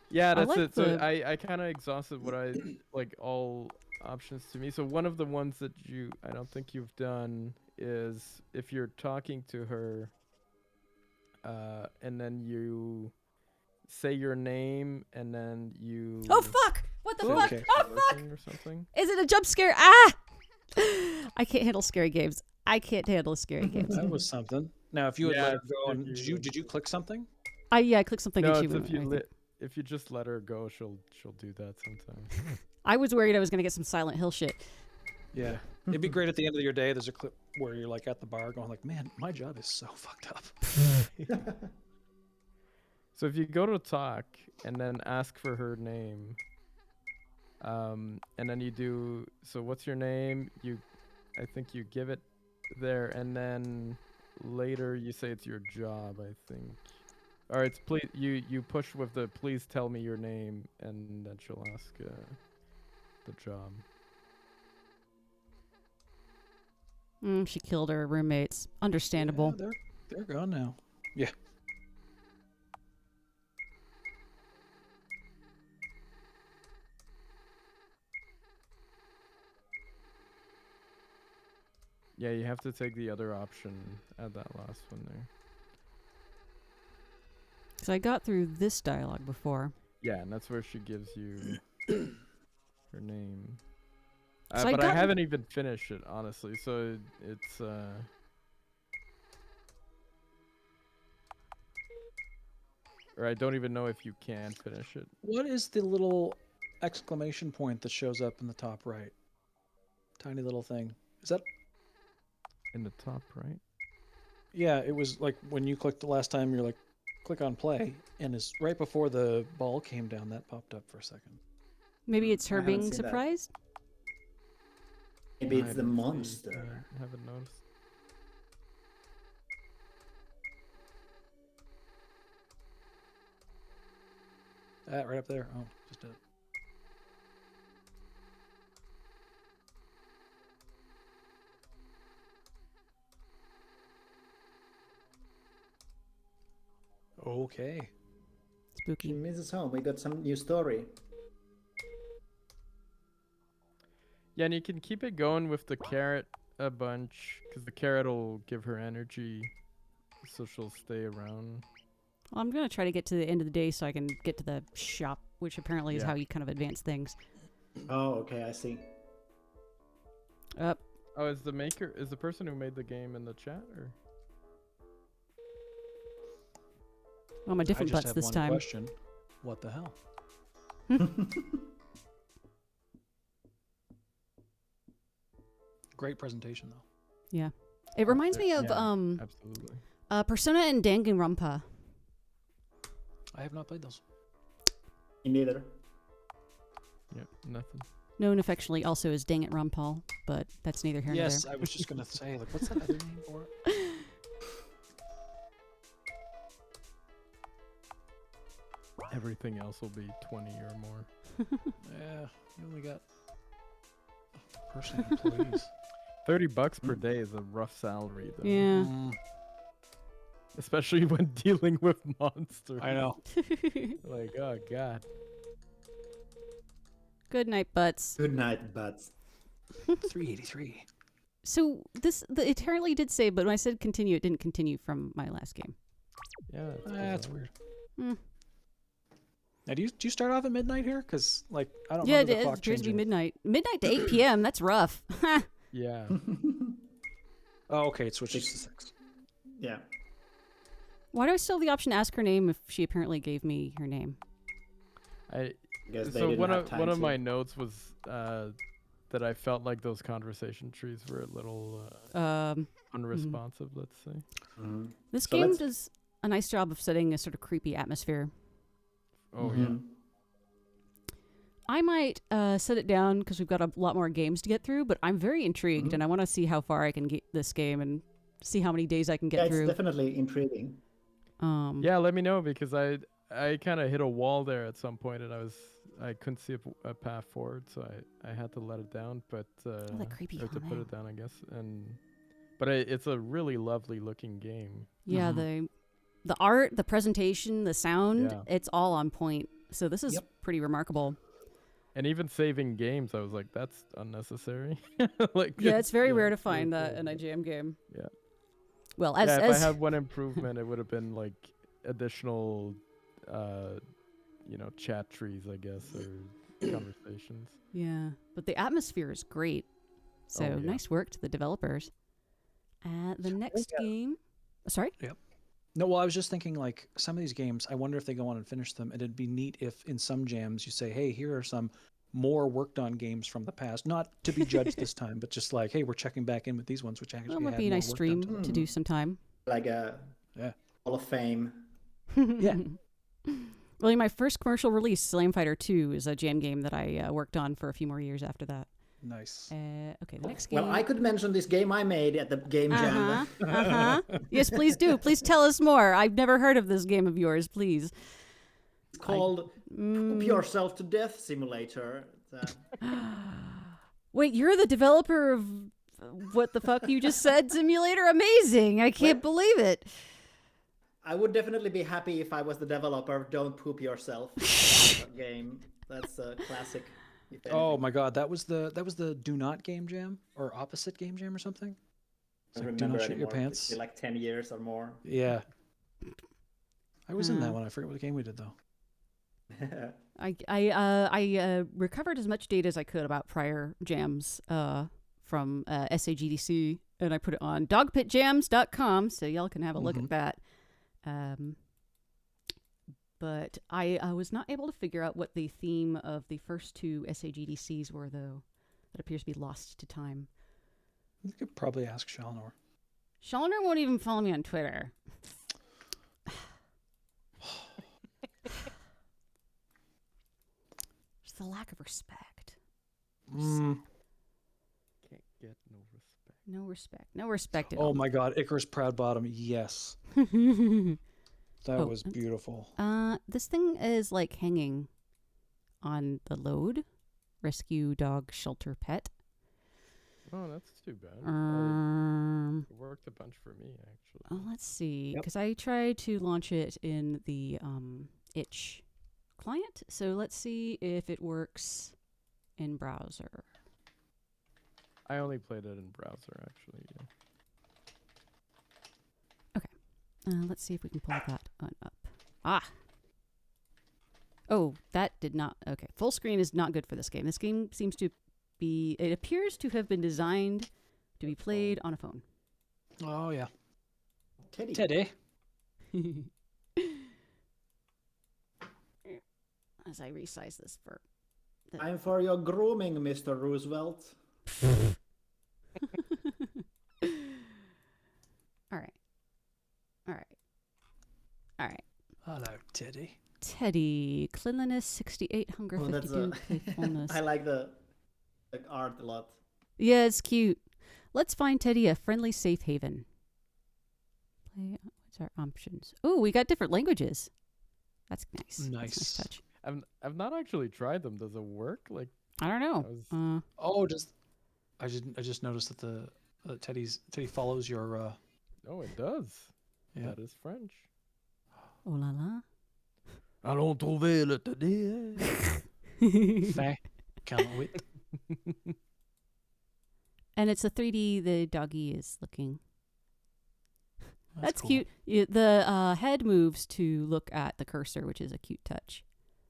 Yeah, that's it. So I kind of exhausted what I like all options to me. So one of the ones that I don't think you've done is if you're talking to her, and then you say your name, and then you... Oh, fuck! What the fuck? Oh, fuck! Or something. Is it a jump scare? Ah! I can't handle scary games. That was something. Now, if you had let her go, and did you click something? I clicked something. No, and she went, if you just let her go, she'll do that sometimes. I was worried I was gonna get some Silent Hill shit. Yeah, it'd be great at the end of your day. There's a clip where you're like at the bar going like, "Man, my job is so fucked up." So if you go to talk and then ask for her name, and then you do, so what's your name? I think you give it there, and then later you say it's your job, I think. Or it's please, you push with the please tell me your name, and then she'll ask the job. She killed her roommates. Understandable. Yeah, they're gone now. Yeah. Yeah, you have to take the other option at that last one there. So I got through this dialogue before. Yeah, and that's where she gives you her name. So but I haven't even finished it, honestly. So it's or I don't even know if you can finish it. What is the little exclamation point that shows up in the top right? Tiny little thing. Is that in the top right? Yeah, it was like when you clicked the last time. You're like, click on play, and it's right before the ball came down. That popped up for a second. Maybe it's her being surprised. Maybe it's the monster. I haven't noticed. Right up there. Oh, just did it. Okay. Spooky. Mrs. Home, we got some new story. Yeah, and you can keep it going with the carrot a bunch because the carrot will give her energy, so she'll stay around. Well, I'm going to try to get to the end of the day so I can get to the shop, which apparently is how you kind of advance things. Oh, okay, I see. Up. Oh, is the person who made the game in the chat, or? Oh, my different I just butts have this one time. question. What the hell? Great presentation, though. Yeah. It reminds me of Absolutely. Persona and Danganronpa. I have not played those. Me neither. Yep, nothing. Known affectionately also as Dang It Rumpal, but that's neither here nor Yes, there. I was just gonna say, like, what's that other name for it? Everything else will be 20 or more. Yeah, you only got person employees. $30 per day is a rough salary, though. Yeah. Especially when dealing with monsters. I know. Like, oh god. Good night, butts. Good night, butts. 383. So it apparently did save, but when I said continue, it didn't continue from my last game. Yeah, That's weird. Mm. Now, do you start off at midnight here? Because, like, I don't Yeah, remember it the clock appears to be changing. midnight. Midnight to 8 p.m. That's rough. Yeah. Oh, okay, it switches to 6. Yeah. Why do I still have the option to ask her name if she apparently gave me her name? I guess they So didn't one have of time one of to. my notes was that I felt like those conversation trees were a little unresponsive. Let's say. Mhm. This So game let's- does a nice job of setting a sort of creepy atmosphere. Oh Mhm. I might set it down because we've got a lot more games to get through, but I'm very intrigued and I want to see how far I can get this game and see how many days I can Yeah, get it's through. definitely intriguing. Yeah, let me know because I kind of hit a wall there at some point and I couldn't see a path forward, so I had to let it down. But that creepy or to put comment. it down, I guess. But it's a really lovely looking game. Yeah, the art, the presentation, the sound, Yeah. it's all on point. So this is pretty remarkable. And even saving games, I was like, that's unnecessary. Like, Yeah, it's very rare to really find that cool. in a jam game. Yeah. Well, If I as had one improvement, it would have been like additional, chat trees, I guess, or conversations. yeah, but the atmosphere is great. So Oh, yeah. nice work to the developers. The next game. Sorry. No, well, I was just thinking, like, some of these games, I wonder if they go on and finish them. And it'd be neat if in some jams you say, hey, here are some more worked on games from the past. Not to be judged this time, but just like, hey, we're checking back in with these ones, which actually Well, it might had be a more nice work stream done to them. to do sometime. Like a Hall of Fame. Yeah. Really, my first commercial release, Slam Fighter 2, is a jam game that I worked on for a few more years after that. Nice. Okay, the next game. Well, I could mention this game I made at the game jam. Yes, please do. Please tell us more. I've never heard of this game of yours. Please. It's called Poop Yourself to Death Simulator. Wait, you're the developer of what the fuck you just said simulator? Amazing. I can't believe it. I would definitely be happy if I was the developer of Don't Poop Yourself game. That's a classic. if Oh anything. my God, that was the Do Not Game Jam or Opposite Game Jam or something. It's I don't like, do not remember shit your anymore. It's pants. been like 10 years or more. Yeah. I was in that one. I forget what game we did though. I recovered as much data as I could about prior jams from SAGDC, and I put it on dogpitjams.com, so y'all can have a look at that. But I was not able to figure out what the theme of the first two SAGDCs were, though. That appears to be lost to time. You could probably ask Shalnor. Shalner won't even follow me on Twitter. Just the lack of respect. Can't get no respect. No respect. No respect at Oh all. my God, Icarus Proud Bottom. Yes, that Oh, was beautiful. This thing is like hanging on the load. Rescue dog shelter pet. Oh, that's too bad. It worked a bunch for me, actually. Oh, let's see, because I tried to launch it in the itch client. So let's see if it works in browser. I only played it in browser, actually. Yeah. Let's see if we can pull that one up. Ah. Oh, that did not. Okay, full screen is not good for this game. This game seems to be. It appears to have been designed to be played on a phone. Oh yeah. Teddy. Teddy. As I resize this for. I'm for your grooming, Mr. Roosevelt. All right. Hello, Teddy. Teddy, cleanliness 68, hunger Oh, that's 52, playfulness. I like the art a lot. Yeah, it's cute. Let's find Teddy a friendly safe haven. What's our options? Oh, we got different languages. That's nice. That's a nice touch. I've not actually tried them. Does it work? Like I don't know. I just noticed that the Teddy follows your. Oh, it does. Yeah. That is French. Oh la la. Allons trouver le Teddy. Fin. Can't wait. And it's a 3D. The doggy is looking. That's cool. cute. The head moves to look at the cursor, which is a cute touch.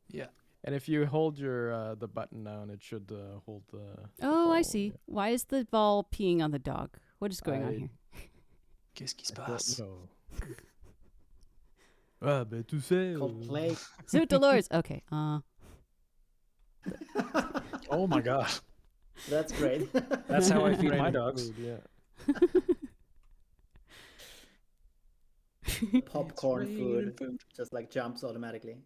Yeah. And if you hold your the button down, it should hold the. Oh, I ball, see. yeah. Why is the ball peeing on the dog? What is going on here? Qu'est-ce qui se I don't passe? know. Ah, ben tu sais. Called play. Zoot Dolores. Okay. Oh my god. That's great. That's how I feed my Raining dogs. food, yeah. Popcorn food just like jumps automatically.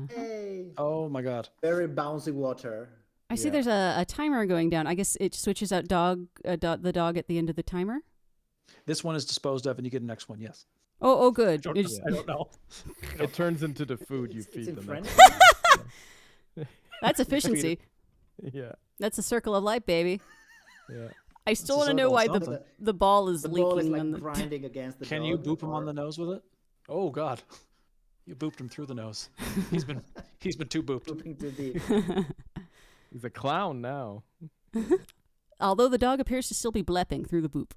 Hey. Oh my god. Very bouncy water. I see Yeah. there's a timer going down. I guess it switches out the dog at the end of the timer. This one is disposed of, and you get the next one. Yes. Oh, good. I don't know. It turns into the food you It's feed in them. French. That's efficiency. Yeah, That's a circle of life, baby. yeah. I still a want to know circle why of the, something. the ball is The leaking ball is like on the. grinding against the Can dog. you boop him on or- the nose with it? Oh god. You booped him through the nose. He's been too booped. Booping too deep. He's a clown now. Although the dog appears to still be blepping through the boop.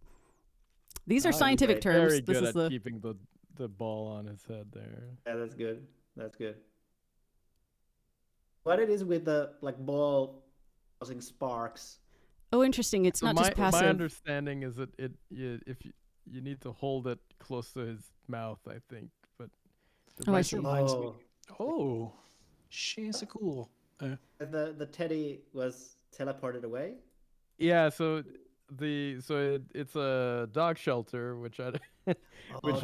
These are Oh, scientific great. terms. Very This good is at the. keeping the ball on his head there. Yeah, that's good. That's good. What it is with the ball causing sparks? Oh, interesting. It's So not just my passive. understanding is that if you need to hold it close to his mouth, I think. But Oh, I This see. reminds me. Oh, Oh, she's cool. the teddy was teleported away. yeah, so it's a dog shelter, which which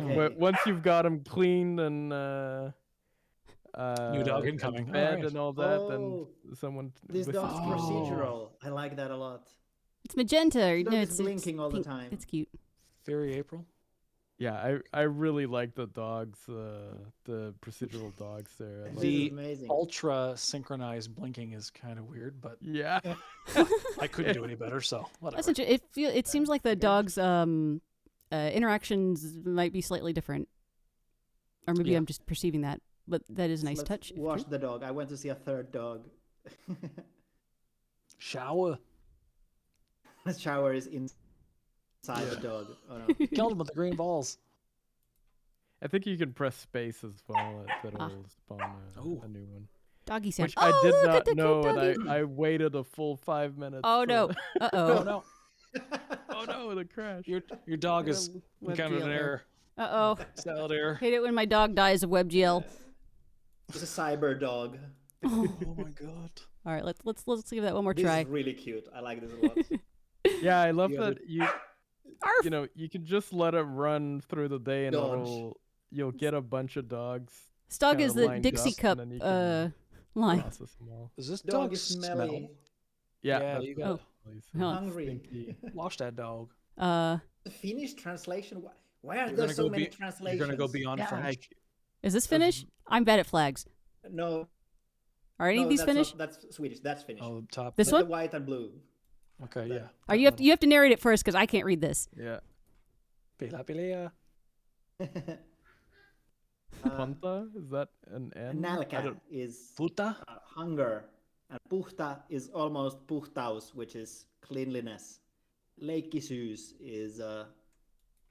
Okay. once you've got him cleaned and New dog and incoming. fed Alright. and all that, then Oh, someone this with dog's his- procedural. I like that a lot. It's magenta. Or, The dog no, is it's blinking all the pink. time. It's cute. Fairy April. Yeah, I really like the dogs, the procedural dogs there. I This love is The amazing. ultra synchronized blinking is kind of weird, but yeah. I couldn't do any better, so whatever. That's it seems like the dog's interactions might be slightly different, or maybe Yeah. I'm just perceiving that. But that is a nice Let's touch. if Watch true. the dog. I went to see a third dog. Shower. The shower is inside the dog. Oh no. Killed him with the green balls. I think you can press space as well. That'll spawn Ooh. a new one. Doggy sound. Which I did look not at the know, cute and doggy. I waited a full 5 minutes. Oh no! Uh Oh oh! no, Oh no, the crash. your dog is encountered an error. Uh oh! Salad error. Hate it when my dog dies of WebGL. It's a cyber dog. Oh my god. All right, let's give that one more This try. is really cute. I like this a lot. Yeah, I love The other- that you Arf! you know you can just let it run through the day and Dodge. you'll get a bunch of dogs. This dog kinda is the lined Dixie up, Cup and then you can line. process them all. Does this Dog dog is smell? smelly. Yeah, Yeah, that's you the got place. Huh. Hungry. Stinky. wash that dog. The Finnish translation? Why are You're there gonna so go many be- translations? You're gonna go beyond Yeah, French. Is this Finnish? I'm bad at flags. No. Are any no, of these that's Finnish? not- that's Swedish. That's Finnish. Oh, the top. This But one? The white and blue. Okay, yeah. Are you have to narrate it first because I can't read this. Yeah. Pila pilea. Panta? Is that an N? I Nälkä don't- is Puta. hunger. And puhta is almost puhtaus, which is cleanliness. Leikkisyys is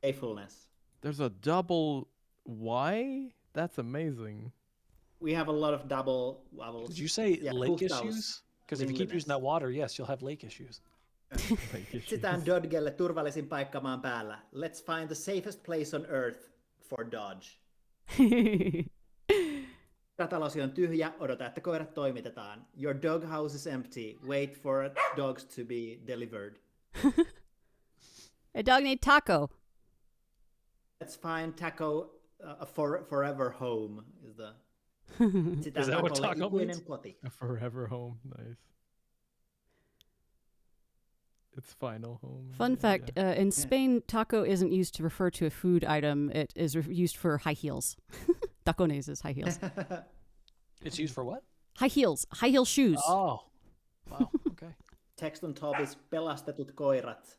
playfulness. There's a double Y? That's amazing. We have a lot of double vowels. Did you say lake puhtaus, issues? Because if you keep using cleanliness. that water, yes, you'll have lake issues. Etsitään Dodgelle turvallisin paikka maan päällä. Let's find the safest place on earth for Dodge. Ratalosi on tyhjä, odota, että koirat toimitetaan. Your dog house is empty. Wait for dogs to be delivered. A dog named Taco. Let's find Taco a forever home. Is that what taco means? Koti. A forever home. Nice. Its final home. Fun fact, in Spain, taco isn't used to refer to a food item. It is used for high heels. Tacones is high heels. It's used for what? High heels. High heel shoes. Oh. Wow. Okay. Text on top is pelastetut koirat.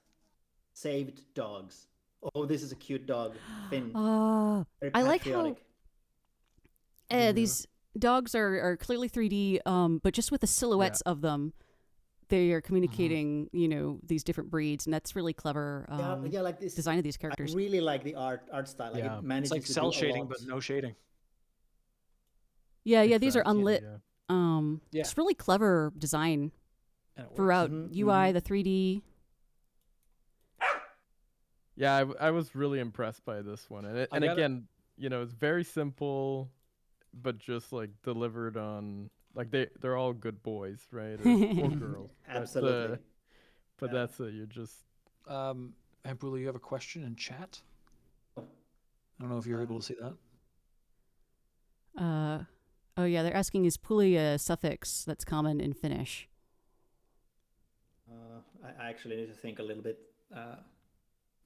Saved dogs. Oh, this is a cute dog. Finn. Very I like patriotic. how these dogs are clearly 3D, but just with the silhouettes of them, they are communicating, these different breeds, and that's really clever. Like this design of these characters. I really like the art style. Like it manages it's like to cell do a shading, lot. but no shading. Yeah, these are unlit. Yeah. It's really clever design throughout UI, the 3D. Yeah, I was really impressed by this one, and again, it's very simple, but just like delivered on, like they're all good boys, right? Or girls. Absolutely. But that's it. You're just. Ampula, you have a question in chat? I don't know if you're able to see that. Oh yeah, they're asking, is puli a suffix that's common in Finnish? I actually need to think a little bit.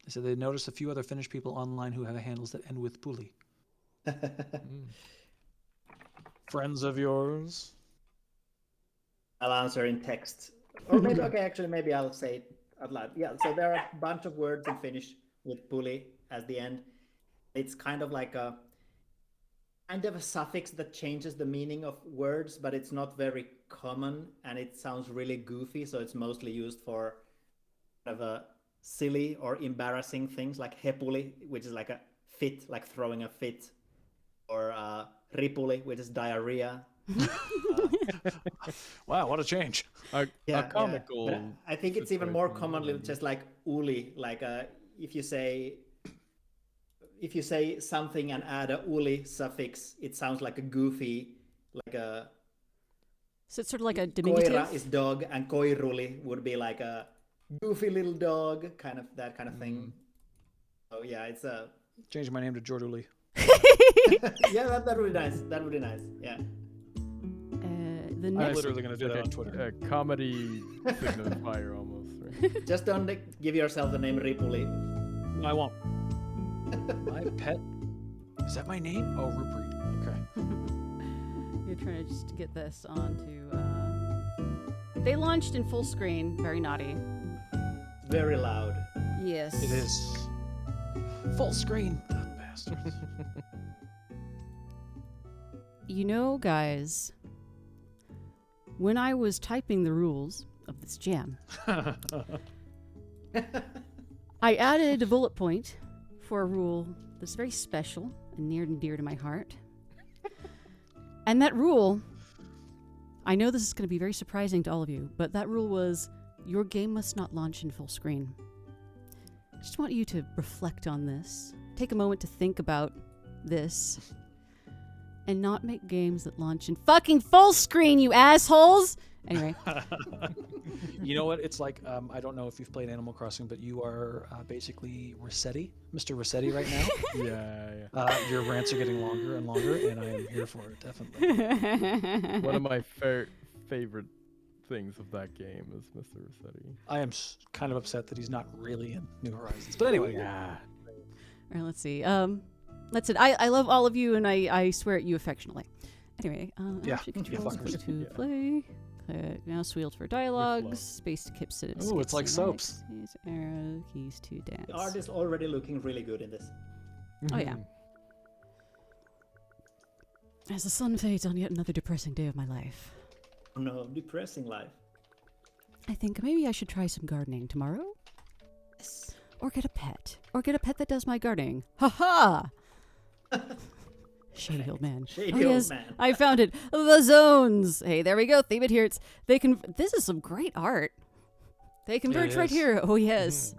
They said they noticed a few other Finnish people online who have handles that end with puli. Friends of yours? I'll answer in text. Or maybe I'll say it out loud. Yeah, so there are a bunch of words in Finnish with puli at the end. It's kind of like a suffix that changes the meaning of words, but it's not very common, and it sounds really goofy, so it's mostly used for kind of a silly or embarrassing things like hepuli, which is like a fit, like throwing a fit, or ripuli, which is diarrhea. Wow, what a change. A comical. Yeah. I think it's even more commonly just like uli, like if you say something and add a uli suffix, it sounds like a goofy, like a. So it's sort of like a diminutive. Koira is dog, and koiruli would be like a goofy little dog, kind of that kind of thing. So yeah, it's a. Change my name to Jorduli. Yeah, that would be nice. That would be nice. Yeah. I'm literally going to do that on Twitter. A comedy signifier almost. Right? Just don't give yourself the name Ripuli. No, I won't. My pet. Is that my name? Oh, Rupert. Okay. You're trying to just get this onto. They launched in full screen. Very naughty. Very loud. Yes. It is. Full screen. The bastards. Guys, when I was typing the rules of this jam, I added a bullet point for a rule that's very special and near and dear to my heart. And that rule, I know this is going to be very surprising to all of you, but that rule was your game must not launch in full screen. I just want you to reflect on this. Take a moment to think about this. And not make games that launch in fucking full screen, you assholes! Anyway. You know what? It's like, I don't know if you've played Animal Crossing, but you are basically Rossetti, Mr. Rossetti right now. Yeah. Your rants are getting longer and longer, and I am here for it, definitely. One of my favorite things of that game is Mr. Rossetti. I am kind of upset that he's not really in New Horizons. But anyway. Yeah. All right, let's see. That's it. I love all of you, and I swear at you affectionately. Anyway, controls to play. Mouse wheel for dialogues. Space to skip. Ooh, it's like soaps. Arrow keys to dance. The art is already looking really good in this. Oh yeah. As the sun fades on yet another depressing day of my life. Oh no, depressing life. I think maybe I should try some gardening tomorrow. Yes. Or get a pet. Or get a pet that does my gardening. Ha ha! Shady old man. Shady old man. I found it. The zones. Hey, there we go. Theme adherents. They can. This is some great art. They converge right is. here. Oh yes.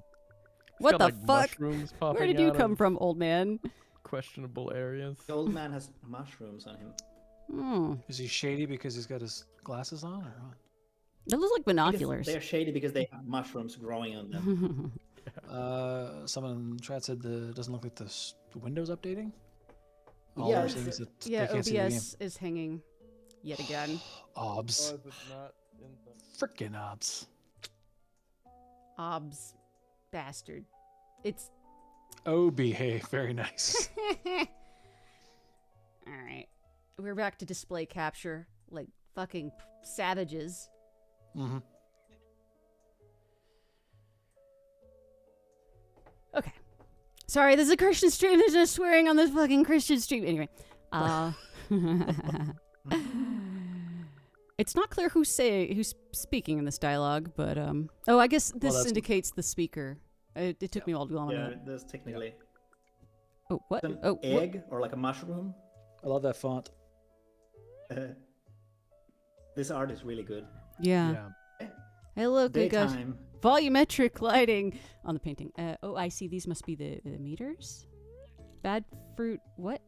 What the fuck? Where did you come from, old man? Questionable areas. The old man has mushrooms on him. Hmm. Is he shady because he's got his glasses on, or what? They look like binoculars. They're shady because they have mushrooms growing on them. Someone in the chat said it doesn't look like the Windows updating. Yeah, we're seeing is that Yeah, they can't see the game. OBS is hanging yet again. Obs. Oh, is it not in the... Frickin' obs. Obs. Bastard. It's... Oh, behave. Very nice. Alright. We're back to display capture. Like fucking savages. Mm-hmm. Okay. Sorry, this is a Christian stream. There's no swearing on this fucking Christian stream. Anyway. It's not clear who's speaking in this dialogue, but oh, I guess this indicates the speaker. It took me a while to go on Yeah, that. there's technically Oh, what? an Oh, egg or like a mushroom. I love that font. This art is really good. yeah. Hey, look, we got Daytime. volumetric lighting on the painting. Oh, I see. These must be the meters. Bad fruit. What?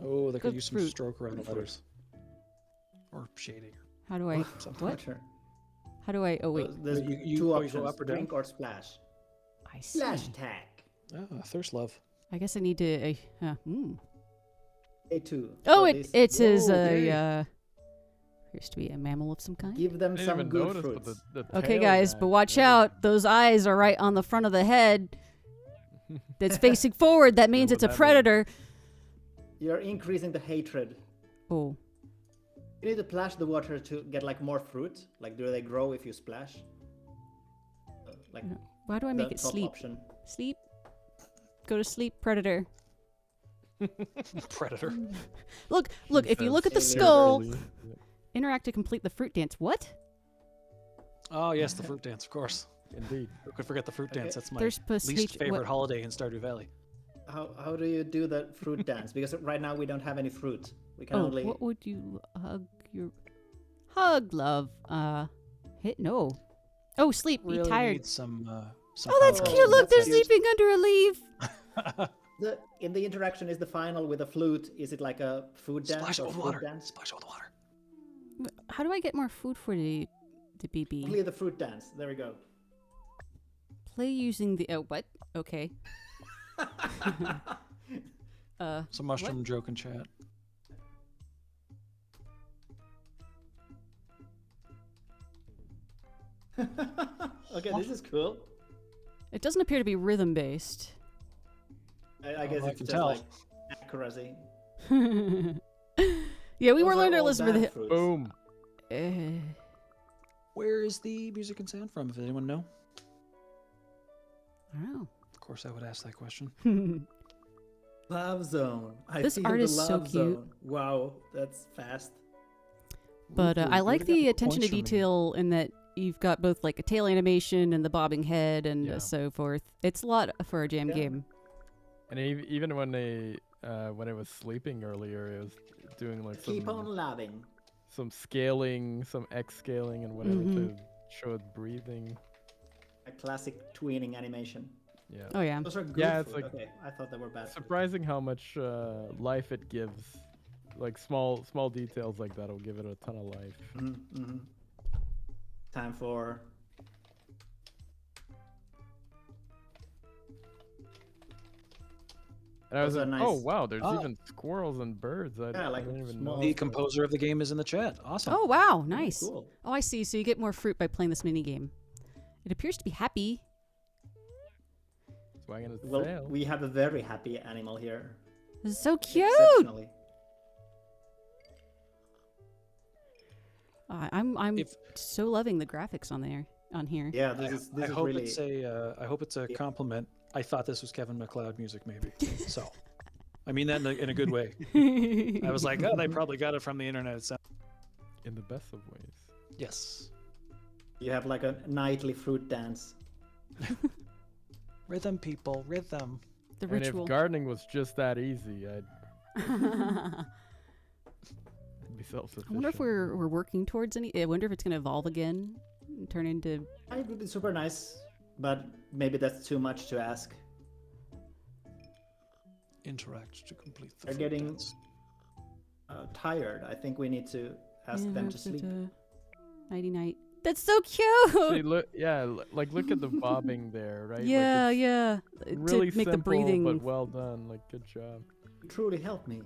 Oh, they could Good use some fruit. stroke around the letters. Or shading. How do I? Something. What? How do I? Oh wait. There's You two go options: up or down? drink or splash. I see. Splash tag. Oh, thirst love. I guess I need to. A2. Oh, So it this- says okay. appears to be a mammal of some kind. Give them I didn't some even good notice, but fruits. the Okay, tail guys, but guy- watch yeah. out. Those eyes are right on the front of the head. That's facing forward. That means what it's a that means. predator. You're increasing the hatred. Oh, You need to splash the water to get like more fruit. Like, do they grow if you splash? Like why do I the make it top sleep? option. Sleep. Go to sleep, predator. Predator. Look. If you look at the Alien. skull, Yeah. interact to complete the fruit dance. What? Oh, yes, the fruit dance, of course. Indeed. Who could forget the fruit Okay. dance? That's my They're supposed to least teach- favorite what- holiday in Stardew Valley. How do you do the fruit dance? Because right now we don't have any fruit. We can Oh, only. what would you hug, love? Hit no. Oh, sleep. Be Really tired. need some Oh, that's Oh, cute. Look, that's they're cute. sleeping under a leaf. In the interaction is the final with a flute. Is it like a food dance Splash it or with fruit water. dance? Splash it with water. How do I get more food for the BB? Only the fruit dance. There we go. Play using the what? Okay. Some mushroom joke in chat. Okay, this is cool. It doesn't appear to be rhythm based. I guess I it's can just tell. like accuracy. Yeah, we Those were are learning to all listen with bad it. fruits. Boom. Where is the music and sound from? If anyone know? I don't Of course, I would ask that question. know. Love zone. I This feel art the is so love cute. zone. Wow, that's fast. But Ooh, I like really the got attention to points from me. detail in that you've got both like a tail animation and the bobbing head and Yeah. so forth. It's a lot for a jam Yeah. game. And even when it was sleeping earlier, it was doing like Keep on loving. some scaling, some X scaling and whatever Mhm. to show it breathing. A classic tweening animation. Yeah. Oh yeah. Those are good. Yeah, it's fruit. like- Okay, I thought they were bad. fruit. Surprising how much life it gives. Like small details like that'll give it a ton of life. Mhm. Time for. And I was Those are like, oh nice. wow, there's Oh. even squirrels and birds. I like didn't even small- know. The composer of the game is in the chat. Awesome. Oh wow, nice. Cool. Oh, I see. So you get more fruit by playing this mini game. It appears to be happy. Swinging its Well, tail. we have a very happy animal here. This is so cute. Exceptionally. I'm If- so loving the graphics on here. Yeah, this I is hope really. I hope it's a compliment. I thought this was Kevin MacLeod music, maybe. So, I mean that in a good way. I was like, oh, they probably got it from the internet. It sounds In the best of ways. Yes. You have like a nightly fruit dance. Rhythm, people, rhythm. The And ritual. if gardening was just that easy, I'd be self-sufficient. I wonder if we're working towards any. I wonder if it's going to evolve again, and turn into. It would be super nice, but maybe that's too much to ask. Interact to complete the They're fruit getting dance. Tired. I think we need to ask them to sleep. Nighty night. That's so cute. See, look, yeah, like look at the bobbing there, right? Yeah, like it's yeah. really to make simple, the breathing. but well done. Like, good job. You truly helped me.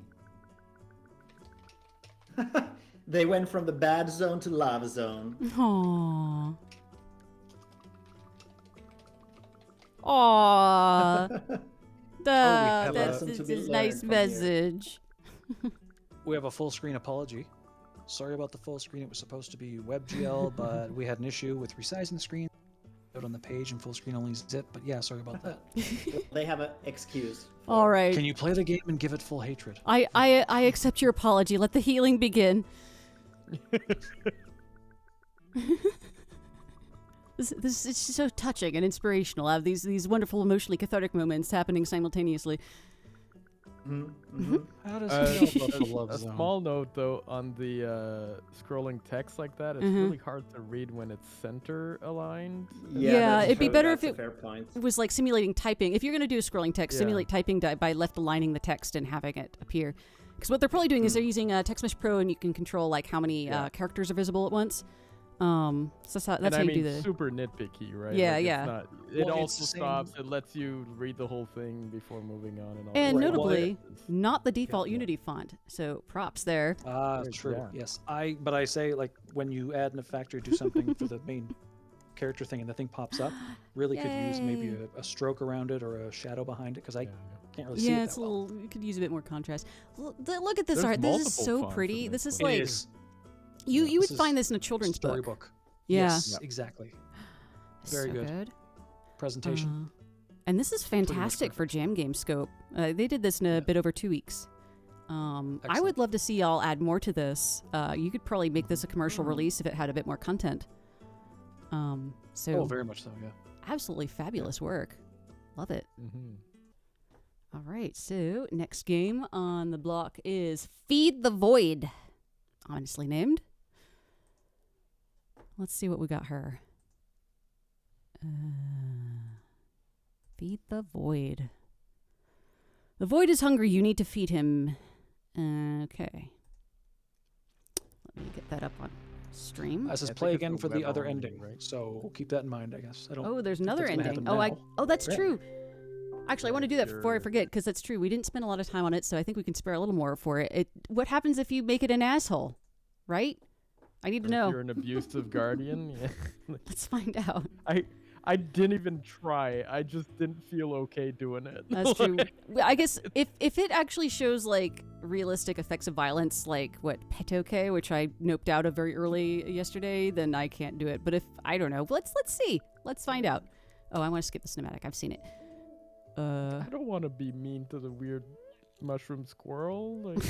They went from the bad zone to love zone. Aww. Aww. have That's a- it's to be a learned nice from here. message. We have a full screen apology. Sorry about the full screen. It was supposed to be WebGL, but we had an issue with resizing the screen. Out on the page and full screen only zip. But yeah, sorry about that. They have an excuse. All right. Can you play the game and give it full hatred? I accept your apology. Let the healing begin. This is so touching and inspirational. I have these wonderful, emotionally cathartic moments happening simultaneously. How does he know about the love A zone? small note though on the scrolling text like that, it's Mhm. really hard to read when it's center aligned. Yeah, that's it'd be true. better That's if a it fair point. It was like simulating typing. If you're going to do a scrolling text, Yeah. simulate typing by left aligning the text and having it appear. Because what they're probably doing is they're using Text Mesh Pro, and you can control like how many Yeah. characters are visible at once. So that's how, And I you mean, do the. super nitpicky, right? Yeah, Like, it's yeah. not- it Well, it's also the same- stops. It lets you read the whole thing before moving on and all. And that. Right, well, notably, not the default Yeah. Unity font. So props there. True. Yeah. Yes. But I say, like, when you add in a factory, do something for the main character thing and the thing pops up, really could use maybe Yay. a stroke around it or a shadow behind it, because I Yeah. can't really see Yeah, it it's that a well. little. You could use a bit more contrast. Look at this There's art. This is multiple so fonts in pretty. this This is one. It like is. you This would is find this in a children's book. storybook. Yeah. Yes, exactly. Very So good. Presentation. And this is much fantastic perfect. for Jam Game Scope. They did this in a bit over 2 weeks. I would Excellent. love to see y'all add more to this. You could probably make this a commercial release if it had a bit more content. So Oh, very much so. Yeah. absolutely fabulous work. Love it. Mhm. All right, so next game on the block is Feed the Void. Honestly named. Let's see what we got her. Feed the Void. The Void is hungry. You need to feed him. Okay. Let me get that up on stream. It says I think play it's again the for the web other only, ending, right? So keep that in mind, I guess. I don't. Oh, there's think another that's gonna ending. happen now. Oh, that's Yeah. true. Actually, I want to do that before I Sure. forget, because that's true. We didn't spend a lot of time on it, so I think we can spare a little more for it. What happens if you make it an asshole? Right? I need to Or if know. you're an abusive guardian. Yeah. Let's find out. I didn't even try. I just didn't feel okay doing it. That's true. I guess if it actually shows like realistic effects of violence, like what Petoke, which I noped out of very early yesterday, then I can't do it. But if I don't know, let's see. Let's find out. Oh, I want to skip the cinematic. I've seen it. I don't want to be mean to the weird mushroom squirrel. Like,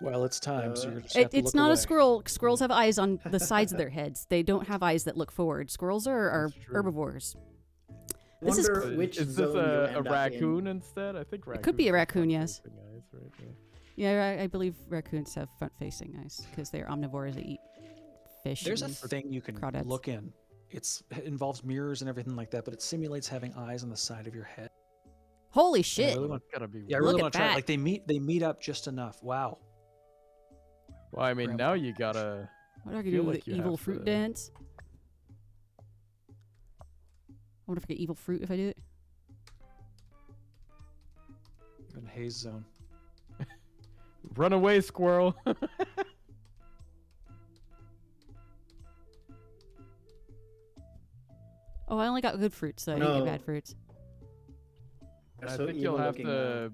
Well, it's time, so you're just have to It's look not away. a squirrel. Squirrels have eyes on the sides of their heads. They don't have eyes that look forward. Squirrels are That's true. herbivores. This is Wonder which is zone this you a end up in. raccoon instead? I think raccoons could be a have raccoon, yes. front-facing eyes, right? Yeah. Yeah, I believe raccoons have front-facing eyes because they're omnivores that eat fish. There's a and thing you can crawdads. look in. It involves mirrors and everything like that, but it simulates having eyes on the side of your head. Holy I shit! really want, It's gotta be. yeah, I weird. really Look want at to try. that. It. Like they meet up just enough. Wow. Well, I mean, Grandpa. now you gotta. What do I do feel with like the you evil have fruit to- dance? I wonder if I get evil fruit if I do it. In haze zone. Run away, squirrel. Oh, I only got good fruits, so I didn't No. get bad fruits. They're I so think you'll evil have looking now.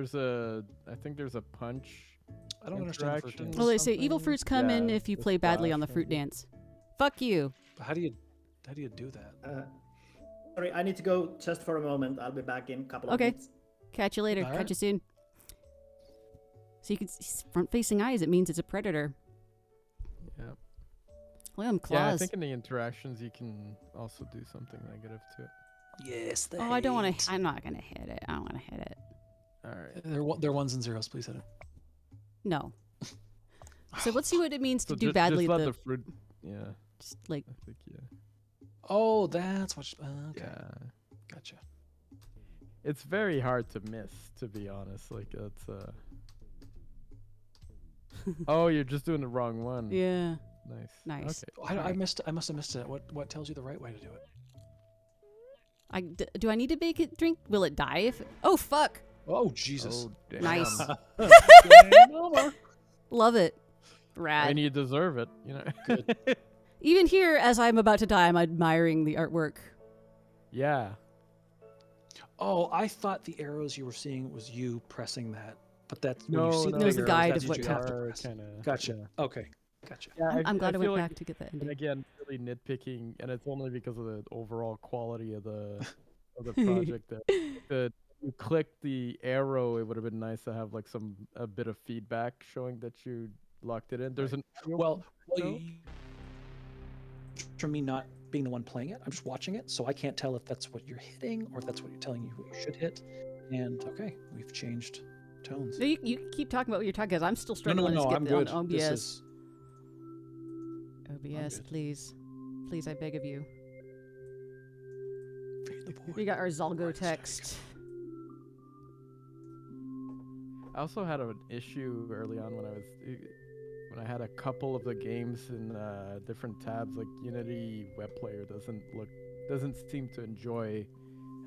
to. I think there's a punch. I don't understand fruit Interaction. dance. Well, they say evil something? fruits come in Yeah, if you the play badly on the splash, fruit maybe. dance. Fuck you. How do you do that? Sorry, I need to go just for a moment. I'll be back in a couple of Okay. minutes. Catch you later. All Catch right. you soon. So you can see front-facing eyes. It means it's a predator. Yeah. Look at them claws. Yeah, I think in the interactions you can also do something negative to it. Yes, Oh, I don't want to. I'm not gonna hit it. I don't want to hit it. All right. They're ones and zeros. Please hit it. No. So let's see what it means to do just badly. Just at let the the fruit. Yeah. just like I think Oh, that's what. Okay, Yeah. gotcha. It's very hard to miss, to be honest. Like it's. Oh, you're just doing the wrong one. yeah. Nice. Nice. Okay. I must have missed it. What tells you the right way to do it? Do I need to make it drink? Will it die if? Oh fuck! Oh Jesus! Oh, damn. Nice. Game over. Love it. Rad. And you deserve it, you know. Good. Even here, as I'm about to die, I'm admiring the artwork. Yeah. Oh, I thought the arrows you were seeing was you pressing that, but that's when No, you see no, the it's big the arrows, guide that's of what what you have to are press. kinda- Gotcha. yeah. Okay, gotcha. Yeah, I'm glad I went feel back to get that and ending. again, really nitpicking, and it's only because of the overall quality of the project that you click the arrow. It would have been nice to have like a bit of feedback showing that you locked it in. There's an Well, No? from me not being the one playing it, I'm just watching it, so I can't tell if that's what you're hitting or if that's what you're telling you what you should hit. And okay, we've changed tones. No, you keep talking about what you're talking because I'm still struggling No, to I'm skip good. on This OBS. is OBS, good. please. Please, I beg of you. Feed the boy. We got our Zalgo Right, text. I also had an issue early on when I had a couple of the games in different tabs. Like Unity web player doesn't seem to enjoy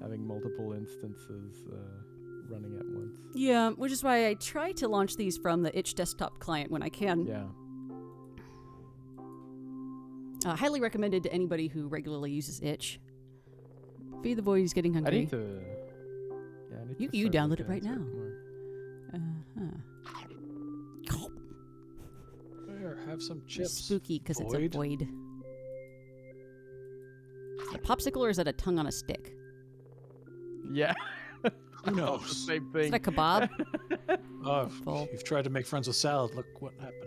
having multiple instances running at once. Yeah, which is why I try to launch these from the itch desktop client when I can. Yeah. Highly recommended to anybody who regularly uses itch. Feed the boy, he's getting hungry. I need to. Yeah, I need to You start download looking it right into now. more. Here, have some chips. Spooky because it's a Void. void. Is it a popsicle or is it a tongue on a stick? Yeah. Who The knows? same Is thing. it a kebab? Oh, Full. you've tried to make friends with salad. Look what happened.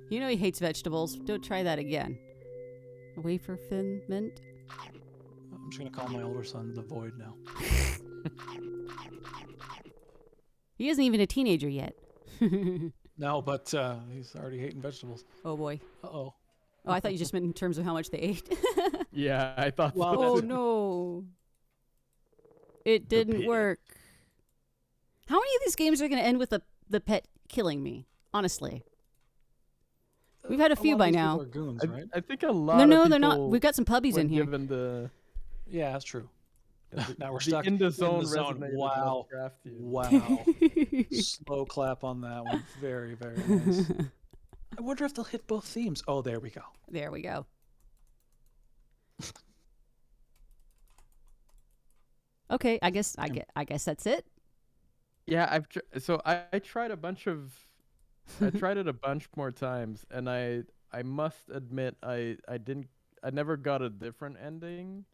You know he hates vegetables. Don't try that again. A wafer thin mint? I'm just gonna call my older son the Void now. He isn't even a teenager yet. No, but he's already hating vegetables. Oh boy. Uh-oh. Oh, I thought you just meant in terms of how much they ate. Yeah, I thought. Well, so Oh too. no. It didn't pig. work. How many of these games are going to end with the pet killing me? Honestly. We've had a few lot of by these people now. are goons, I, right? I think a lot. No, of they're not. people We've got some puppies in when here. Given the Yeah, that's true. Now we're the stuck in the zone zone. resonated Wow. Lovecraftian. Wow. Slow clap on that one. Very, very nice. I wonder if they'll hit both themes. Oh, there we go. There we go. Okay, I guess that's it. Yeah, I tried a bunch of. I tried it a bunch more times, and I must admit I never got a different ending.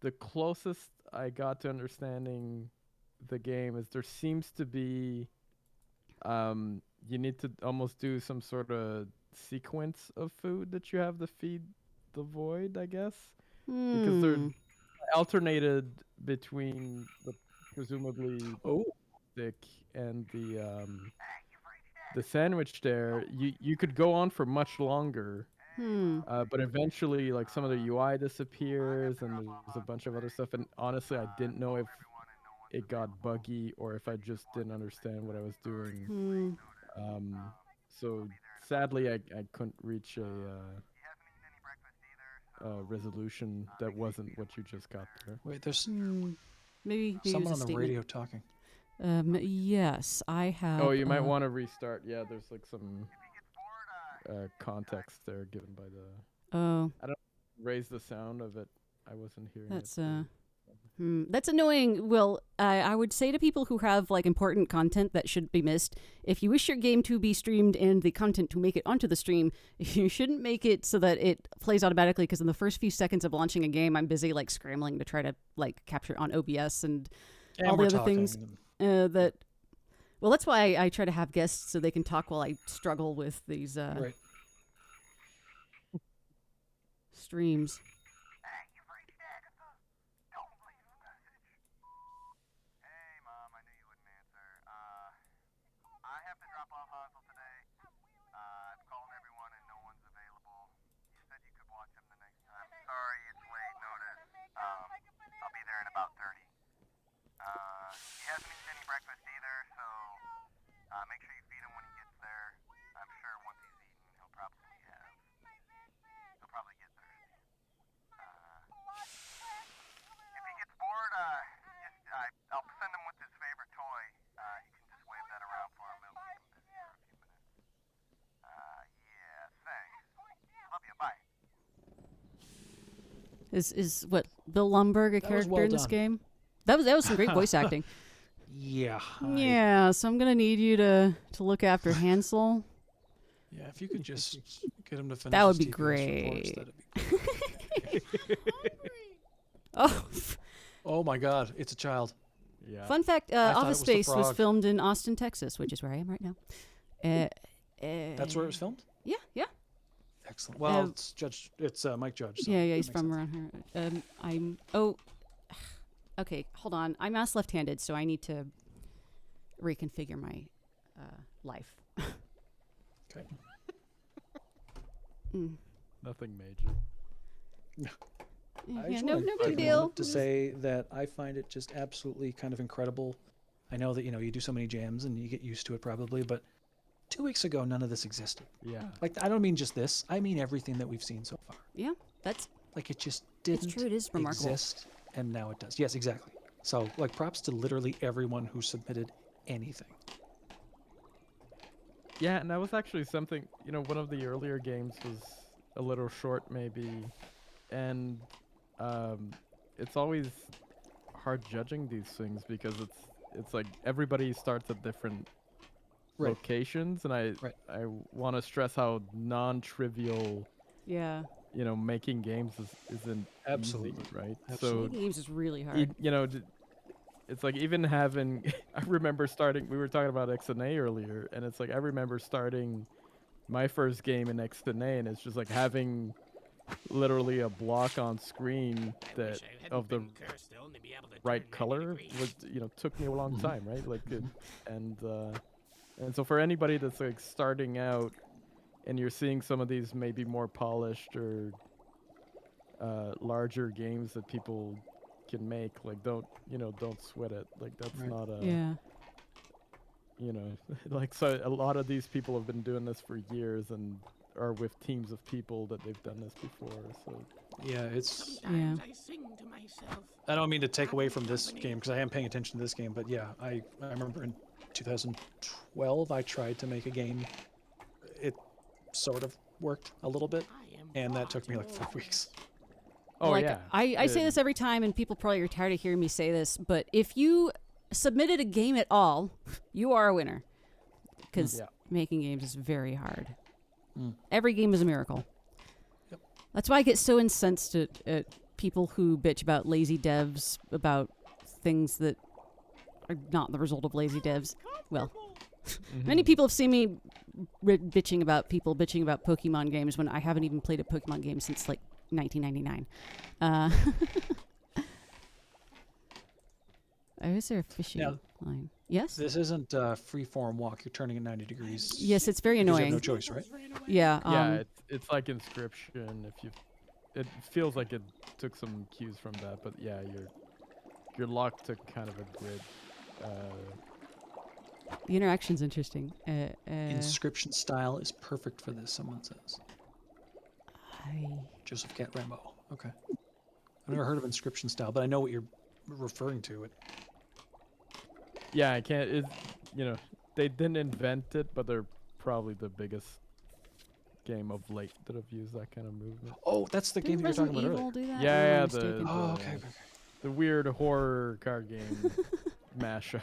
The closest I got to understanding the game is there seems to be you need to almost do some sort of sequence of food that you have to feed the void, I guess, because they're alternated between the presumably stick and the sandwich there. You could go on for much longer. But eventually, like, some of the UI disappears, and there's a bunch of other stuff. And honestly, I didn't know if it got buggy or if I just didn't understand what I was doing. So sadly, I couldn't reach a resolution that wasn't what you just got there. Wait, there's Maybe someone there's on a the radio talking. Yes, I have. Oh, you might want to restart. Yeah, there's like some context there given by the. Oh, Raise the sound of it. I wasn't hearing that's it. that's annoying. Well, I would say to people who have like important content that should be missed, if you wish your game to be streamed and the content to make it onto the stream, you shouldn't make it so that it plays automatically, because in the first few seconds of launching a game, I'm busy like scrambling to try to like capture it on OBS and all the other things that Well, that's why I try to have guests so they can talk while I struggle with these Right. streams. Is what Bill Lumberg a That was character well in this done. game? That was some great voice acting. Yeah. Yeah, so I'm gonna need you to look after Hansel. Yeah, if you could just get him to finish. That would his be TPS reports, great. that'd be Oh, Oh my God, it's a child. Yeah. fun fact: thought it Office was the Space was frog. filmed in Austin, Texas, which is where I am right now. That's where it was filmed. Yeah, yeah, Excellent. Well, it's Judge. It's Mike Judge. So yeah. that He's makes from sense. around here. I'm. Oh, okay. Hold on. I'm mouse left-handed, so I need to reconfigure my life. Okay. Nothing major. I Yeah, just no wanna big take a deal. moment to say that I find it just absolutely kind of incredible. I know that you do so many jams and you get used to it probably, but 2 weeks ago none of this existed. Yeah. Like I don't mean just this. I mean everything that we've seen so far. Yeah, that's Like it just didn't true. It is remarkable. exist, and now it does. Yes, exactly. So like props to literally everyone who submitted anything. Yeah, and that was actually something, one of the earlier games was a little short maybe, and it's always hard judging these things because it's like everybody starts at different Right. locations, and I want to stress how non-trivial, yeah. making games isn't Absolutely. easy, right? Absolutely. Games is really hard. It's like even having I remember starting, we were talking about XNA earlier, and it's like I remember starting my first game in XNA, and it's just like having literally a block on screen that of the right color was took me a long time, right? Like and so for anybody that's like starting out and you're seeing some of these maybe more polished or larger games that people can make, like don't sweat it. Like that's Right. not a Yeah. like, so a lot of these people have been doing this for years and are with teams of people that they've done this before. So Yeah, it's. Yeah. I sing to myself. I don't mean to take away from this game because I am paying attention to this game, but yeah, I remember in 2012 I tried to make a game. It sort of worked a little bit, and that took me like 4 weeks. oh Like, yeah, I say Good. this every time, and people probably are tired of hearing me say this, but if you submitted a game at all, you are a winner. Because Yeah. making games is very hard. Mm. Every game is a miracle. Yep. That's why I get so incensed at people who bitch about lazy devs, about things that are not the result of lazy devs. Well, many people have seen me bitching about Pokemon games when I haven't even played a Pokemon game since like 1999. Oh, is there a fishing Now, line? Yes? This isn't a free-form walk. You're turning it 90 degrees. Yes, it's very because you have annoying. no choice, right? Yeah. Yeah, it's like Inscription. It feels like it took some cues from that, but yeah, you're locked to kind of a grid. The interaction's interesting. Inscription style is perfect for this, someone says. I Joseph Cat Rambo. Okay. I've never heard of inscription style, but I know what you're referring to. Yeah, I can't. They didn't invent it, but they're probably the biggest game of late that have used that kind of movement. Oh, that's the game Didn't that you were talking Resident about earlier. Evil do that? Yeah, Or am I yeah, mistaken? Oh, okay. The weird horror card game mashup.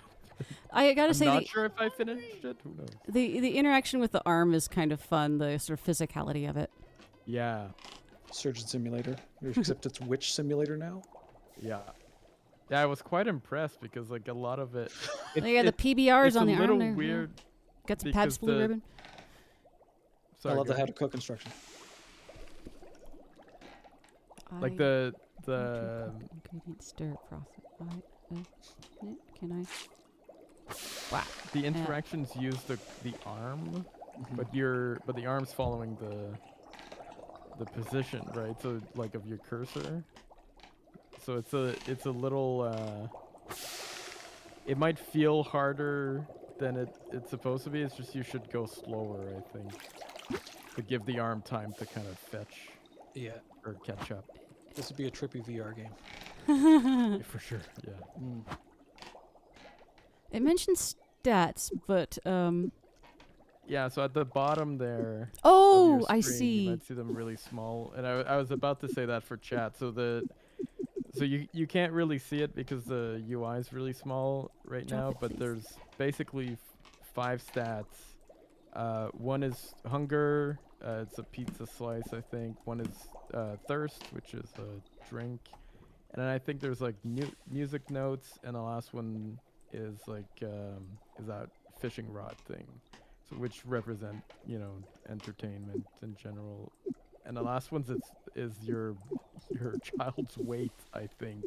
I gotta I'm say, not sure if I finished it. Who knows? the interaction with the arm is kind of fun. The sort of physicality of it. Yeah, Surgeon Simulator, except it's Witch Simulator now. yeah. Yeah, I was quite impressed because like a lot of it. They got the PBRs it's on a the arm little there. weird. Yeah. Got some because Pabst Blue the- Ribbon. Sorry, I love go the how ahead. to cook instruction. Like the the ingredient stir process. Can I? Wow. the interactions use the arm, but the arm's following the position, right? So like of your cursor. So it's a little it might feel harder than it's supposed to be. It's just you should go slower, I think, to give the arm time to kind of fetch Yeah, or catch up. this would be a trippy VR game. Yeah, for sure. Yeah. Mm. It mentions stats, but Yeah, so at the bottom there. oh, of your I screen, see. You might see them really small, and I was about to say that for chat. So you can't really see it because the UI is really small right Drop now. it, But please. there's basically 5 stats. One is hunger. It's a pizza slice, I think. One is thirst, which is a drink, and then I think there's like music notes, and the last one is like is that fishing rod thing. So which represent, entertainment in general. And the last one's is your child's weight, I think.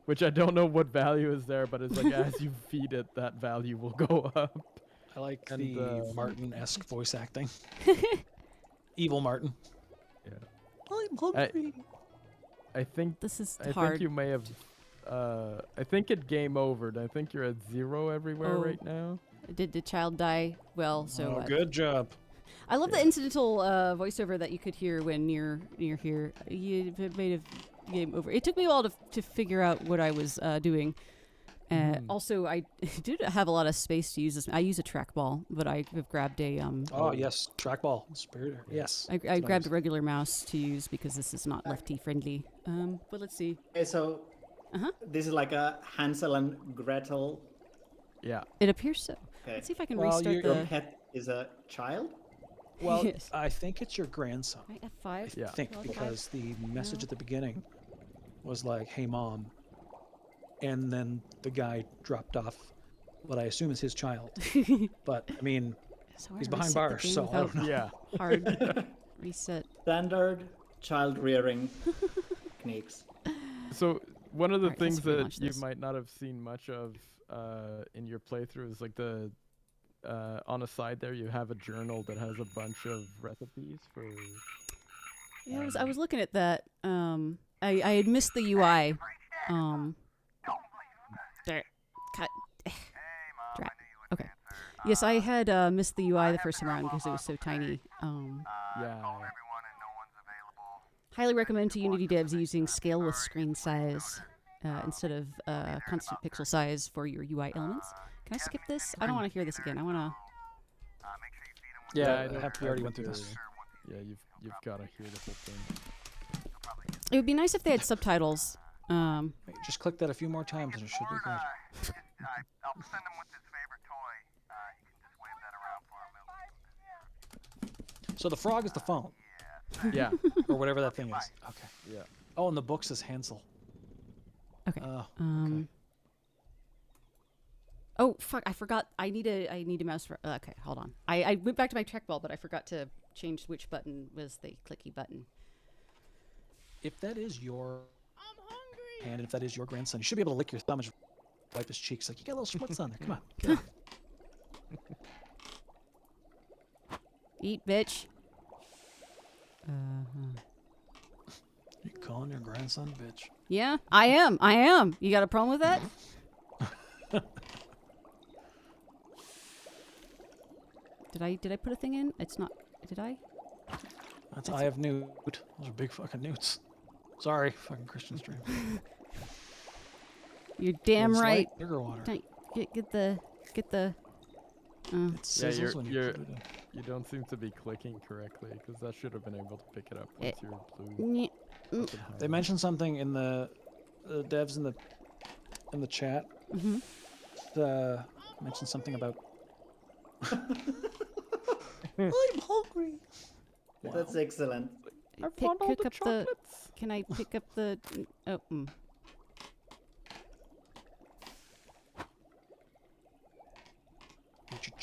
Which I don't know what value is there, but it's like as you feed it, that value will go up. I like And, the Martin-esque voice acting. Evil Martin. Yeah. I'm hungry. I think This is I hard. think you may have I think it game overed. I think you're at 0 everywhere Oh. right now. Did the child die? Well, so Good job. I love the Yeah. incidental voiceover that you could hear when you're here. You made a game over. It took me a while to figure out what I was doing. Also, I did have a lot of space to use this. I use a trackball, but I have grabbed a Oh, yes. Trackball. Spirit. Yes. I It's grabbed nice. a regular mouse to use because this is not lefty friendly. But let's see. Okay, so Uh-huh. this is like a Hansel and Gretel. Yeah. It appears so. Okay. Let's see if I can Well, restart you're- Your the. pet is a child? Well, Yes. I think it's your grandson. Right, I F5. Yeah. think F5. because the message No. at the beginning was like, "Hey, mom," and then the guy dropped off what I assume is his child. But I mean, So I he's behind reset the bars, game so I don't without know. Yeah. Hard reset. Standard child rearing techniques. So one of the Alright, let's things that relaunch you this. might not have seen much of in your playthrough is like the on the side there you have a journal that has a bunch of recipes for. Yeah, I was looking at that. I had missed the UI. There. Cut. Drat. Okay. Yes, I had missed the UI the first time around because it was so tiny. Yeah. Highly recommend to Unity devs using scale with screen size instead of constant pixel size for your UI elements. Can I skip this? I don't want to hear this again. I want to. Yeah, I I don't- have I we already think went through this. Yeah, you've got to hear the whole thing. It would be nice if they had subtitles. Wait, just click that a few more times and it should be good. I'll send him with his favorite toy. He can just wave that around for him. So the frog is the phone, Yeah. or whatever that thing is. Okay. Yeah. Oh, and the book says Hansel. Okay. Oh, Okay. Oh fuck! I forgot. I need a mouse for. Okay, hold on. I went back to my trackball, but I forgot to change which button was the clicky button. if that is your hand, and if that is your grandson, you should be able to lick your thumb and wipe his cheeks. Like, you got a little schmutz on there. Come on. Get it. Eat, bitch. You calling your grandson bitch? Yeah, I am. I am. You got a problem with that? Did I put a thing in? It's not. Did I? That's Eye of Newt. Those are big fucking newts. Sorry, fucking Christian stream. You're damn It's right. like sugar water. Don't- Get the. It Yeah, sizzles when you you're put it in. you don't seem to be clicking correctly because that should have been able to pick it up Eh, once you're blue. Nyeh. up and They high. mentioned something in the devs in the chat. Mhm. Mentioned something about. I'm hungry. That's excellent. I Pick want all the up the. chocolates. Can I pick up the? Oh.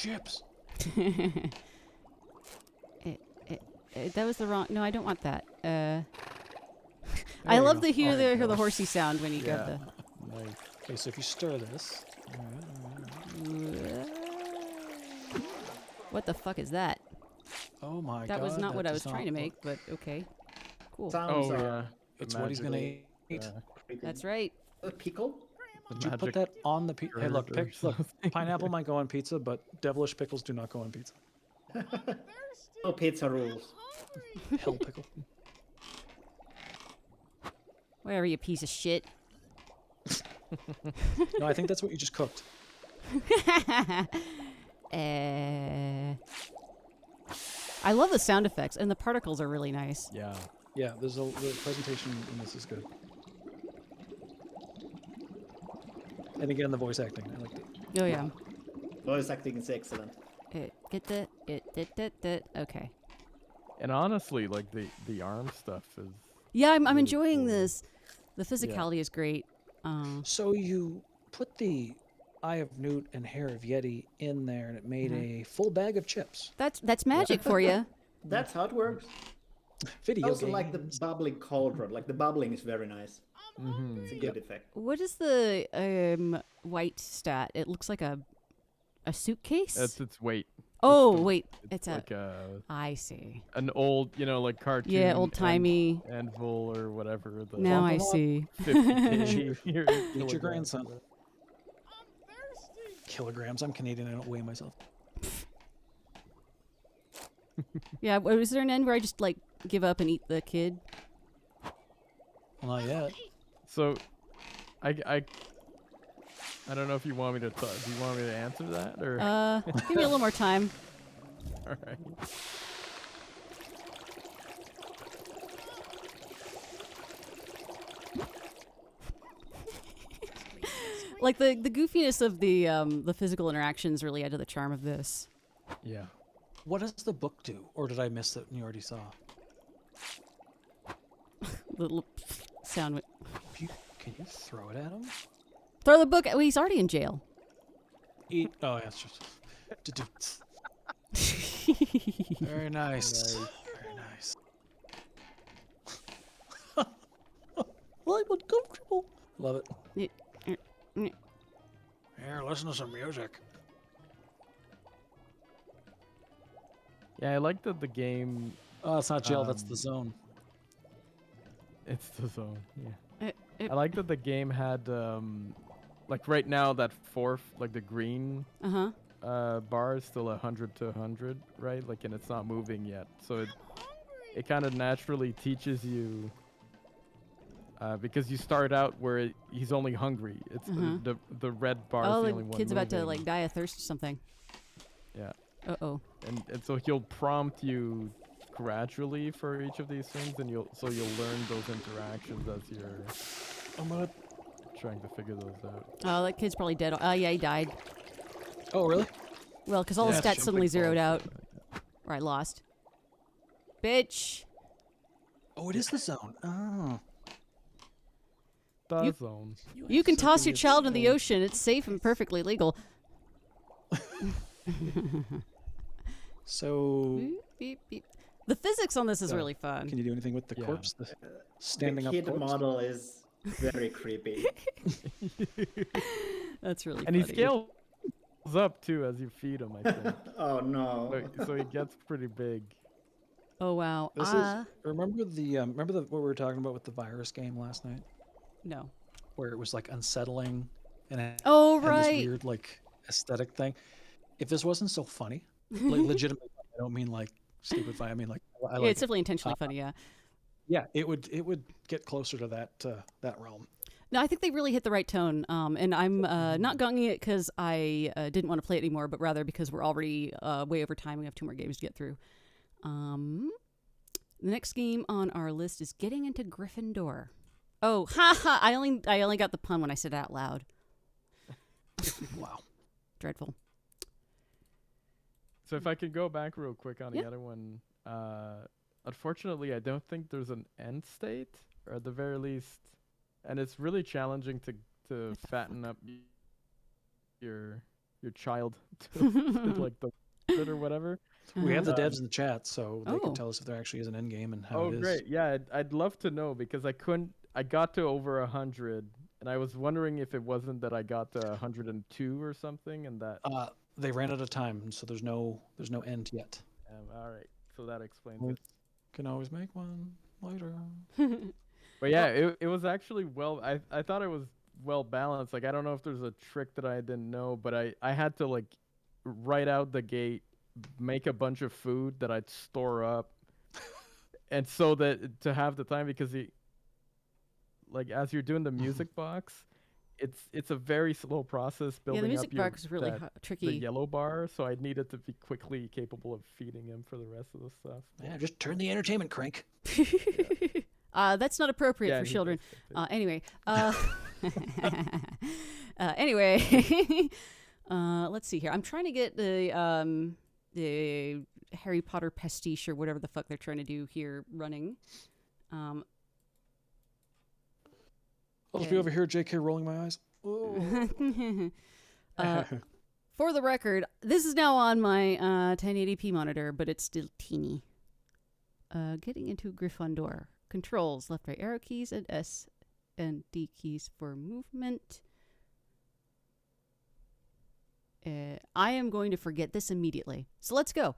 chips. That was the wrong. No, I don't want that. I There love you to go. hear Alright, the horsey sound when you grab Yeah. the. Nice. Okay, so if you stir this, What the fuck is that? oh my god, That was not what I was does trying to not make, look- but okay. Cool. Sounds Oh are yeah. the It's what he's gonna magic, eat. creepy. That's right. A pickle? the Did you put magic that on the pizza? Hey, look, curd or look, something. pineapple might go on pizza, but devilish pickles do not go on pizza. No pizza rules. Hell pickle. Whatever, you piece of shit. No, I think that's what you just cooked. I love the sound effects, and the particles are really nice. Yeah. Yeah, the presentation in this is good. And again, the voice acting, I liked it. Oh yeah. Voice acting is excellent. Okay. And honestly, like the arm stuff is. Yeah, I'm really enjoying cool. this. The physicality is great. So you put the Eye of Newt and Hair of Yeti in there, and it made a full bag of chips. That's magic for you. That's how it works. Video Also like the games. bubbling cauldron. Like the bubbling is very nice. Mm-hmm. It's a good effect. What is the white stat? It looks like a suitcase. That's its weight. Oh the- wait, It's it's a. like I see. an old, like cartoon. Yeah, old-timey. Anvil or whatever. The Now I Womp-a-womp. see. 50 Eat your kilograms grandson. of it. Kilograms. I'm Canadian. I don't weigh myself. Yeah, was there an end where I just like give up and eat the kid? Well, not yet. So, I don't know if you want me to talk. Do you want me to answer that or? Give me a little more time. All right. Like the goofiness of the physical interactions really add to the charm of this. Yeah. What does the book do? Or did I miss it and you already saw? The little sound. Can you throw it at him? Throw the book. Well, he's already in jail. Eat. Oh, yeah, it's just. Very nice. Very nice. Well, I'm uncomfortable. Love it. Here, listen to some music. Yeah, I like that the game. Oh, it's not jail. That's the zone. It's the zone. Yeah. It- I like that the game had like right now that fourth, like the green bar is still 100 to 100, right? Like, and it's not moving yet, so it kind of naturally teaches you because you start out where he's only hungry. It's the red bar. Oh, is the the only one kid's about to moving. like die of thirst or something. Yeah, Uh-oh. and so he'll prompt you gradually for each of these things, and you'll learn those interactions as you're I'm gonna. trying to figure those out. Oh, that kid's probably dead. Oh, yeah, he died. Oh, really? Well, because all Yeah, the stats it's suddenly jumping zeroed out. balls. Or I lost. Bitch. Oh, it is the zone. Oh. The You- zone. You can toss Something your is child in the zone. ocean. It's safe and perfectly legal. So, Beep, beep, beep. The physics on this is Yeah. really fun. can you do anything with the Yeah. corpse? The standing the up kid corpse? model is very creepy. That's really And funny. he scales up too as you feed him, I think. Oh no. So he gets pretty big. Oh, wow. This is. Remember what we were talking about with the virus game last night, No. where it was like unsettling and it Oh, had this right. weird like aesthetic thing. If this wasn't so funny, like legitimate, I don't mean like stupid funny. I mean like I Yeah, like it's definitely intentionally funny, yeah. Yeah, it would get closer to that realm. No, I think they really hit the right tone. And I'm not gonging it because I didn't want to play it anymore, but rather because we're already way over time. We have 2 more games to get through. The next game on our list is Getting into Gryffindor. Oh, haha! I only got the pun when I said it out loud. Wow. Dreadful. So if I could go back real quick on the Yeah. other one, unfortunately, I don't think there's an end state, or at the very least, and it's really challenging to fatten up your your child to like the or whatever. We have the Uh-huh. devs in the chat, so they Oh. can tell us if there actually is an end game and how Oh, it is. great! Yeah, I'd love to know because I got to over 100, and I was wondering if it wasn't that I got to 102 or something, and that. They ran out of time, so there's no end yet. All right, so that explains We it. can always make one later. But yeah, it was actually I thought it was well balanced. Like I don't know if there's a trick that I didn't know, but I had to like right out the gate make a bunch of food that I'd store up, and so that to have the time because like as you're doing the music box, it's a very slow process Yeah, the building music up your box is really the tricky. yellow bar, so I needed to be quickly capable of feeding him for the rest of the stuff. Yeah, just turn the entertainment crank. That's not appropriate Yeah, for he children. does Anyway, anyway, let's see here. I'm trying to get the Harry Potter pastiche or whatever the fuck they're trying to do here running. I'll just be over here, JK, rolling my eyes. For the record, this is now on my 1080p monitor, but it's still teeny. Getting into Gryffindor. Controls, left, right arrow keys, and S and D keys for movement. I am going to forget this immediately. So let's go.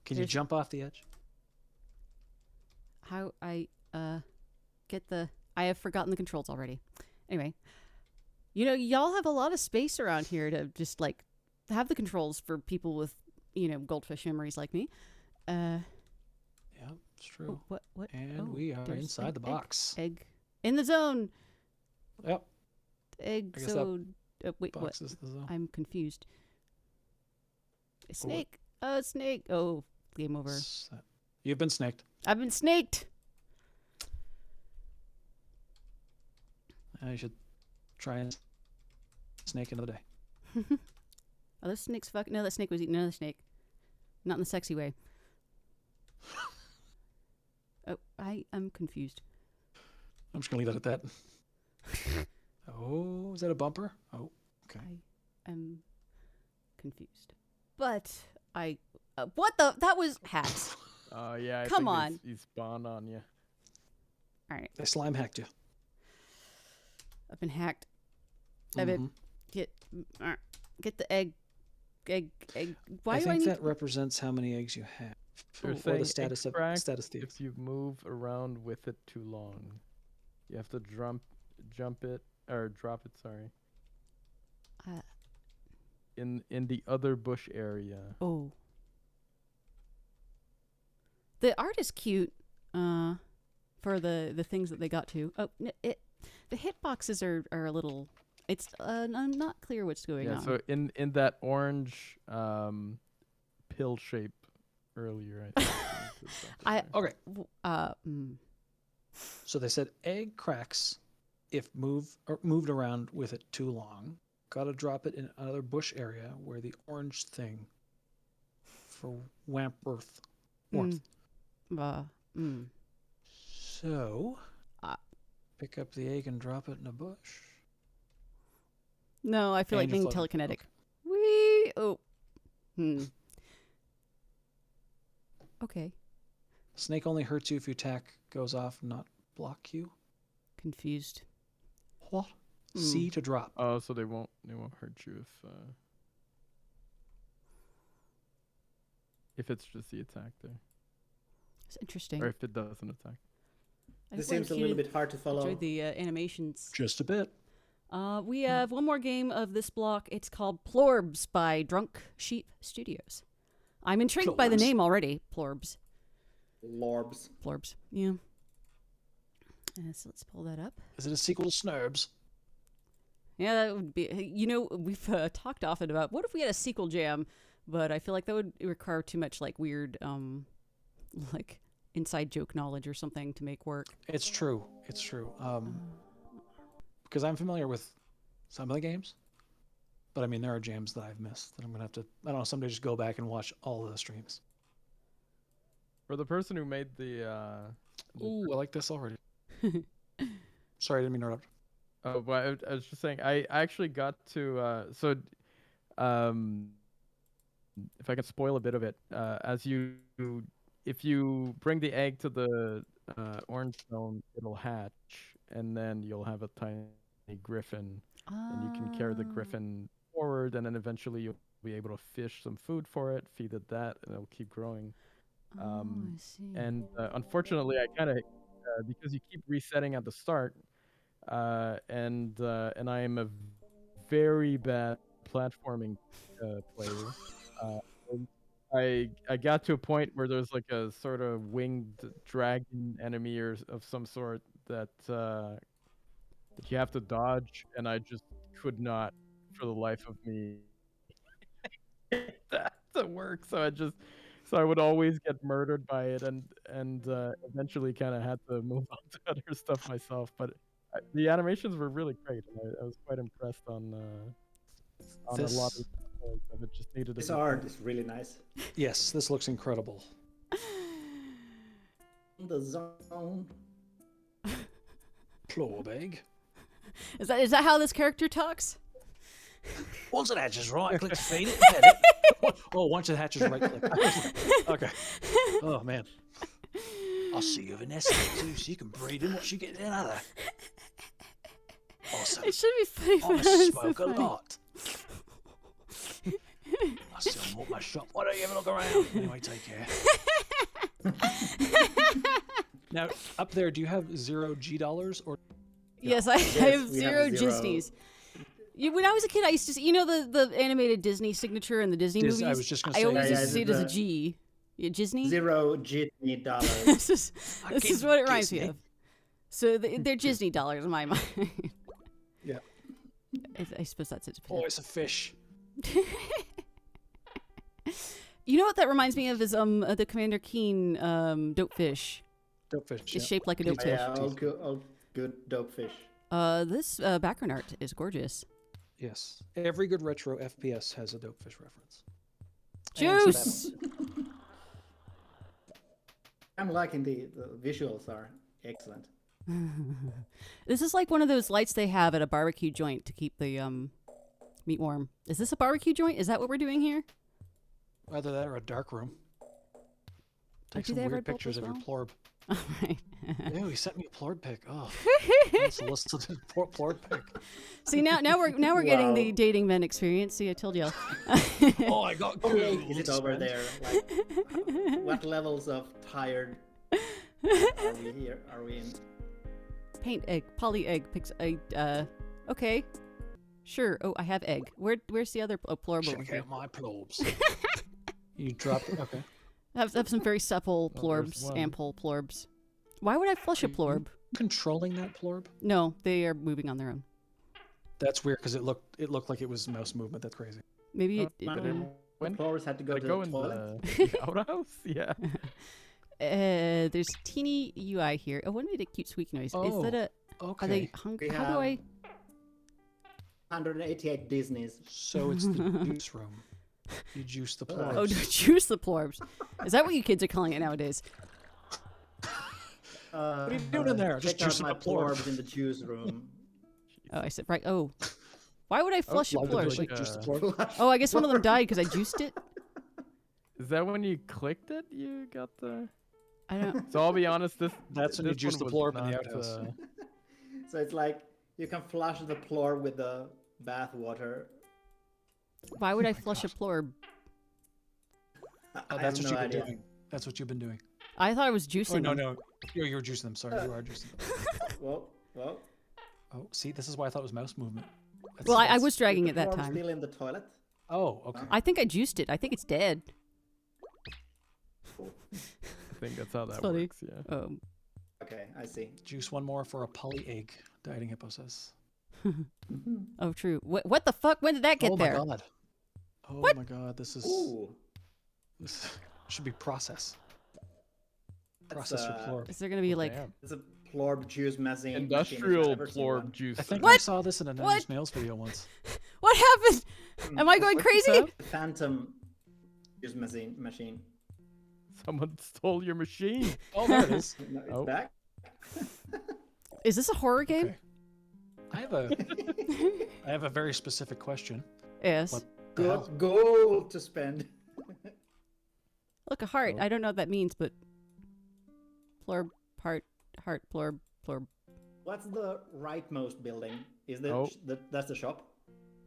Can you jump off the edge? How I get the... I have forgotten the controls already. Anyway. You know, y'all have a lot of space around here to just, like, have the controls for people with, you know, goldfish memories like me. Yeah, it's true. What? And we are there's inside an the box. Egg. In the zone. Yep. Egg I guess zone. Wait, what? Box is the zone. I'm confused. A snake. A snake. Oh, game over. You've been snaked. I've been snaked. You should try and snake another day. Oh, those snakes fuck. No, that snake was eating another snake. Not in the sexy way. Oh, I am confused. I'm just going to leave that at that. Oh, is that a bumper? Oh, okay. I am confused. But what the? That was hacks. Yeah. I Come think on. He's spawned on you. All right. They slime hacked you. I've been hacked. I've been get the egg. Why I do think I need that represents how many eggs you have. They're Or saying the status of extract status thief. if you move around with it too long. You have to jump it or drop it. Sorry. In the other bush area. Oh. The art is cute. For the things that they got to. Oh, the hitboxes are a little. It's I'm not clear what's going on. So in that orange pill shape earlier, I think. Okay. So they said egg cracks if moved around with it too long. Got to drop it in another bush area where the orange thing for warmth. So pick up the egg and drop it in a bush. No, I feel like And you're being floating. telekinetic. Wee! Oh. Okay. Snake only hurts you if your attack goes off, not block you. Confused. What? C to drop. Oh, so they won't hurt you if it's just the attack there, It's interesting. or if it doesn't attack. This seems a little bit hard to follow. Enjoyed the animations. Just a bit. We have one more game of this block. It's called Plorbs by Drunk Sheep Studios. I'm intrigued by the Plorbs. name already. Plorbs. Lorbs. Yeah. So let's pull that up. Is it a sequel to Snurbs? Yeah, that would be. You know, we've talked often about what if we had a sequel jam, but I feel like that would require too much like weird, like inside joke knowledge or something to make work. It's true. It's true. Because I'm familiar with some of the games, but I mean there are jams that I've missed that I'm gonna have to. I don't know. Someday just go back and watch all of the streams. For the person who made the Ooh, I like this already. Sorry, I didn't mean to interrupt. Oh, well, I was just saying, I actually got to um, if I can spoil a bit of it, if you bring the egg to the orange stone, it'll hatch, and then you'll have a tiny griffin, and you can carry the griffin forward, and then eventually you'll be able to fish some food for it, feed it that, and it'll keep growing. I see. And unfortunately, I kind of because you keep resetting at the start, and I am a very bad platforming player. Uh, I got to a point where there's like a sort of winged dragon enemy or of some sort that you have to dodge, and I just could not, for the life of me, get that to work. So I would always get murdered by it, and eventually kind of had to move on to other stuff myself. But the animations were really great, and I was quite impressed on a lot This, of points of it. Just needed a This bit art more. is really nice. yes, this looks incredible. In the zone. Plorb. Is that how this character talks? Once it hatches, right click to feed it, pet it. Oh, once it hatches, right click. Okay. Oh man. I'll see you have a nest egg too, so you can breed in what you get in another. Awesome. It should be funny for I us. So smoke a funny. lot. I still walk my shop. Why don't you have a look around? Anyway, take care. Now, up there, do you have $0 or? Yes, I have we have zero zero. Disneys. When I was a kid, I used to see, the animated Disney signature in the Disney movies. I was just gonna I say, always yeah, used to see it as a the- G. Yeah, Disney? $0 jitney dollars. this is get what it reminds me Disney. of. So they're Disney dollars in my mind. Yeah. I suppose that's it. Oh, it's a fish. You know what that reminds me of is the Commander Keen dope fish. Dope fish. It's Yeah. shaped like a dope fish. Yeah, all good dope fish. This background art is gorgeous. Yes. Every good retro FPS has a dope fish reference. Juice. I'm liking the visuals are excellent. This is like one of those lights they have at a barbecue joint to keep the meat warm. Is this a barbecue joint? Is that what we're doing here? Either that or a dark room. Take do some they have weird Red Bull pictures as of your well? plorb. All right. Ew, he sent me a plorb pic. Oh, unsolicited plorb pic. See now we're getting the Wow. dating men experience. See, I told y'all. Oh, I got How good. big is it over there? Like, what levels of tired are we here? Are we in? Paint egg, poly egg picks okay. Sure. Oh, I have egg. Where's the other plorb over Check here? out my plorbs. You dropped it? Okay. I have some very supple Oh, there's plorbs, one. ample plorbs. Why would I flush a plorb? Controlling that plorb? No, they are moving on their own. That's weird because it looked like it was mouse movement. That's crazy. Maybe Oh, but it The went floors had to go Did to it go the in toilet. the outhouse? Yeah. there's teeny UI here. Oh, what made a cute squeaky noise? Is that a? Okay. Are they hungry? We How do I? have 188 Disneys. So it's the juice room. You juice the plorbs. Oh, juice the plorbs. Is that what you kids are calling it nowadays? What are you doing in there? Just Check out juicing my a plorb. plorbs in the juice room. Oh, I said right. Oh, why would I flush a like plorb? the- Like, juice the plorb. Oh, I guess one of them died because I juiced it. Is that when you clicked it? You got the. I don't. So I'll be honest. That's when you this juice one the was plorb in the not, outhouse. So it's like you can flush the plorb with the bath water. Why would I flush a plorb? Oh, I that's have what no you've been idea. doing. That's what you've been doing. I thought I was Oh, juicing. no, them. no. You're juicing them. Sorry, you are juicing them. Well. Oh, see, this is why I thought it was mouse movement. That's- Well, I that's- was dragging Is it the that plorb time. Still in the toilet. Oh, okay. I think I juiced it. I think it's dead. I think that's how that funny. works. Yeah. Okay, I see. Juice one more for a poly egg. Dieting hippo says. Oh, true. What the fuck? When did that get oh there? my god. Oh What? my god. This Ooh, this should be process. That's, Process your plorb. Is there gonna be like? Damn. it's a plorb juice machine. Industrial I've ever seen plorb one. juice. I think thing. I saw this in a Nine What? Inch Nails video once. What happened? Am I going What you crazy? said? The Phantom juice machine. Someone stole your machine. Oh, there it is. No, it's Oh. back. Is this a horror game? Okay. I I have a very specific question. Yes. What the hell? Good gold to spend. Look, a heart. Oh. I don't know what that means, but plorb, heart, plorb, plorb. What's the rightmost building? Is Oh. that's the shop?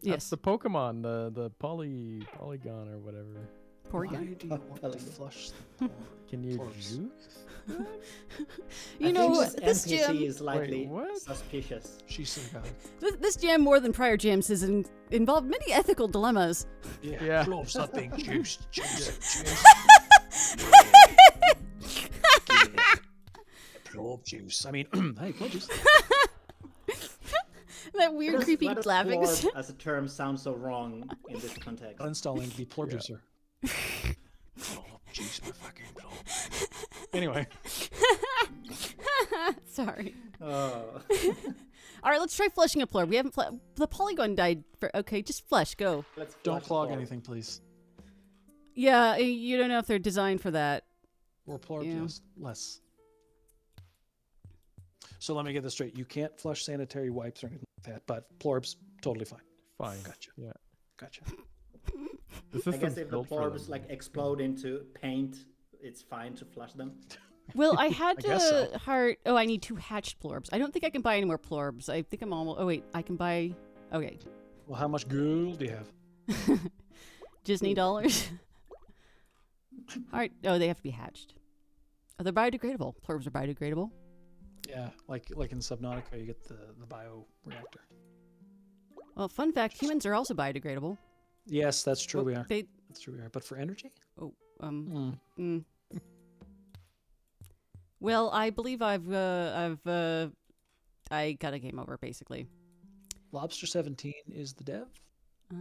Yes. That's the Pokemon, the Polygon or whatever. Why Porygon. do you want to flush Can you Plorps. juice? You I know, think this NPC jam, is slightly what? suspicious. She's so god. this jam more than prior jams has involved many ethical dilemmas. Yeah. Plorps are being juiced. Juice. Plorp juice. I mean, hey, plorp juice. That weird, creepy Why does laughing. plorb as a term sound so wrong in this context? Uninstalling the plorp juicer. Plorp juice, my fucking plorp. Anyway, Sorry. Oh. All right, let's try flushing a plorb. We haven't. The polygon died. Okay, just flush. Go. Let's don't flush clog plorb. anything, please. Yeah, you don't know if they're designed for that. Or plorp Yeah. yes, less. So let me get this straight. You can't flush sanitary wipes or anything like that, but plorps, totally fine. Fine. Gotcha. Yeah. Gotcha. The I system's guess if the built for plorbs them. like explode into paint, it's fine to flush them. Well, I had I guess to so. heart. Oh, I need 2 hatched plorbs. I don't think I can buy any more plorbs. I think I'm almost. Oh wait, I can buy. Okay, Well, how much gold do you have? Disney dollars. All right. Oh, they have to be hatched. Oh, they're biodegradable. Plorbs are biodegradable. Yeah, like in Subnautica, you get the bio reactor. Well, fun fact: humans are also biodegradable. Yes, that's true. Oh, We are. They. That's true. We are. But for energy, Oh. Mm. Well, I believe I got a game over basically. Lobster 17 is the dev. Oh.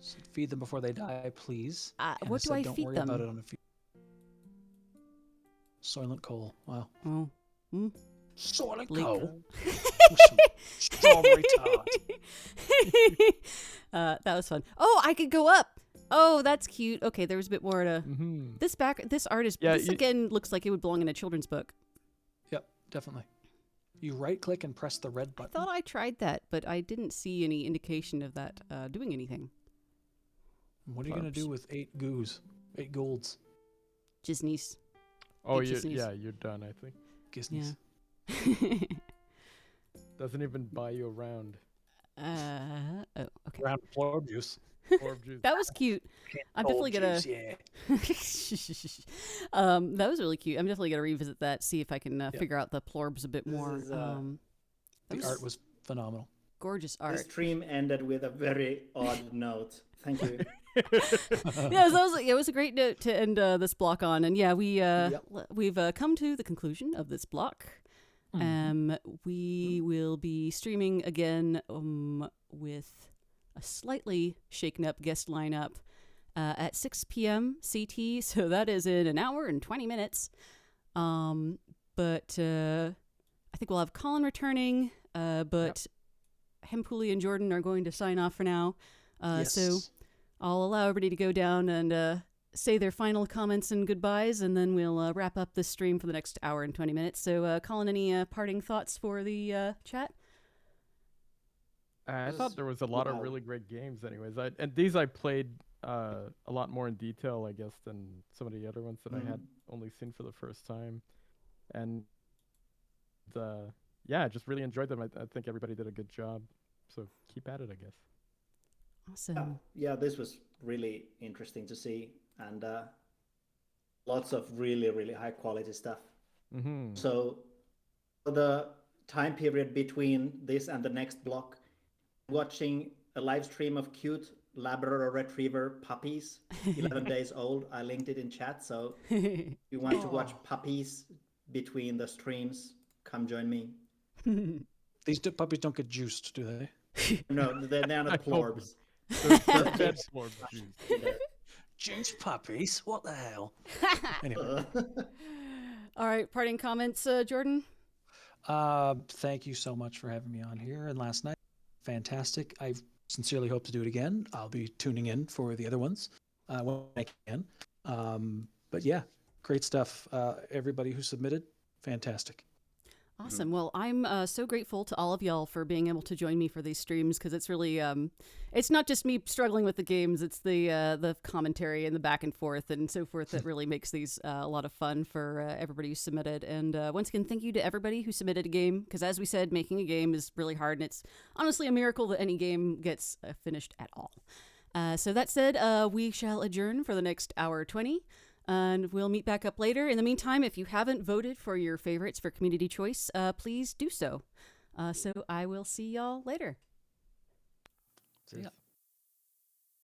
So feed them before they die, please. Anna What do said, I don't feed worry them? about it on a feed. Soylent coal. Wow. Oh. Soylent Leek. coal. Strawberry tart. That was fun. Oh, I could go up. Oh, that's cute. Okay, there was a bit more to Mm-hmm. this art is. Yeah, this again looks like it would belong in a children's book. Yep, definitely. You right click and press the red I button. thought I tried that, but I didn't see any indication of that doing anything. What are you going to do with 8 goos? 8 golds? Disney's. Oh, It just needs- you're done. I think Gisneys. Yeah. doesn't even buy you a round. Oh, okay. Round plorb juice. Orb juice. That was cute. I'm definitely gonna. Juice, yeah. That was really cute. I'm definitely gonna revisit that, see if I can figure out the plorbs a bit This more. is, That The was art was phenomenal. gorgeous The art. stream ended with a very odd note. Thank you. Yeah, it was a great note to end this block on, and yeah, we've come to the conclusion of this block. We will be streaming again with a slightly shaken up guest lineup at 6 p.m. CT, so that is in an hour and 20 minutes. But I think we'll have Colin returning, but Hempuli and Jordan are going to sign off for now. Yes. So I'll allow everybody to go down and say their final comments and goodbyes, and then we'll wrap up this stream for the next hour and 20 minutes. So, Colin, any parting thoughts for the chat? I thought there was a lot of really great games. Anyways, and these I played a lot more in detail, I guess, than some of the other ones that I had only seen for the first time. And yeah, I just really enjoyed them. I think everybody did a good job. So keep at it, I guess. Awesome. Yeah, this was really interesting to see, and lots of really, really high quality stuff. Mm-hmm. So the time period between this and the next block, watching a live stream of cute Labrador Retriever puppies, 11 days old. I linked it in chat, so if you want to watch puppies between the streams, come join me. These puppies don't get juiced, do they? No, they're not plorbs. Dead Orb juice. Juice puppies? What the hell? Anyway. All right, parting comments, Jordan? Thank you so much for having me on here. And last night, fantastic. I sincerely hope to do it again. I'll be tuning in for the other ones when I can. But yeah, great stuff. Everybody who submitted, fantastic. Awesome. Well, I'm so grateful to all of y'all for being able to join me for these streams, because it's really, it's not just me struggling with the games, it's the commentary and the back and forth and so forth that really makes these a lot of fun for everybody who submitted. And once again, thank you to everybody who submitted a game, because as we said, making a game is really hard, and it's honestly a miracle that any game gets finished at all. So that said, we shall adjourn for the next hour 20. And we'll meet back up later. In the meantime, if you haven't voted for your favorites for community choice, please do so. So I will see y'all later. Cheers.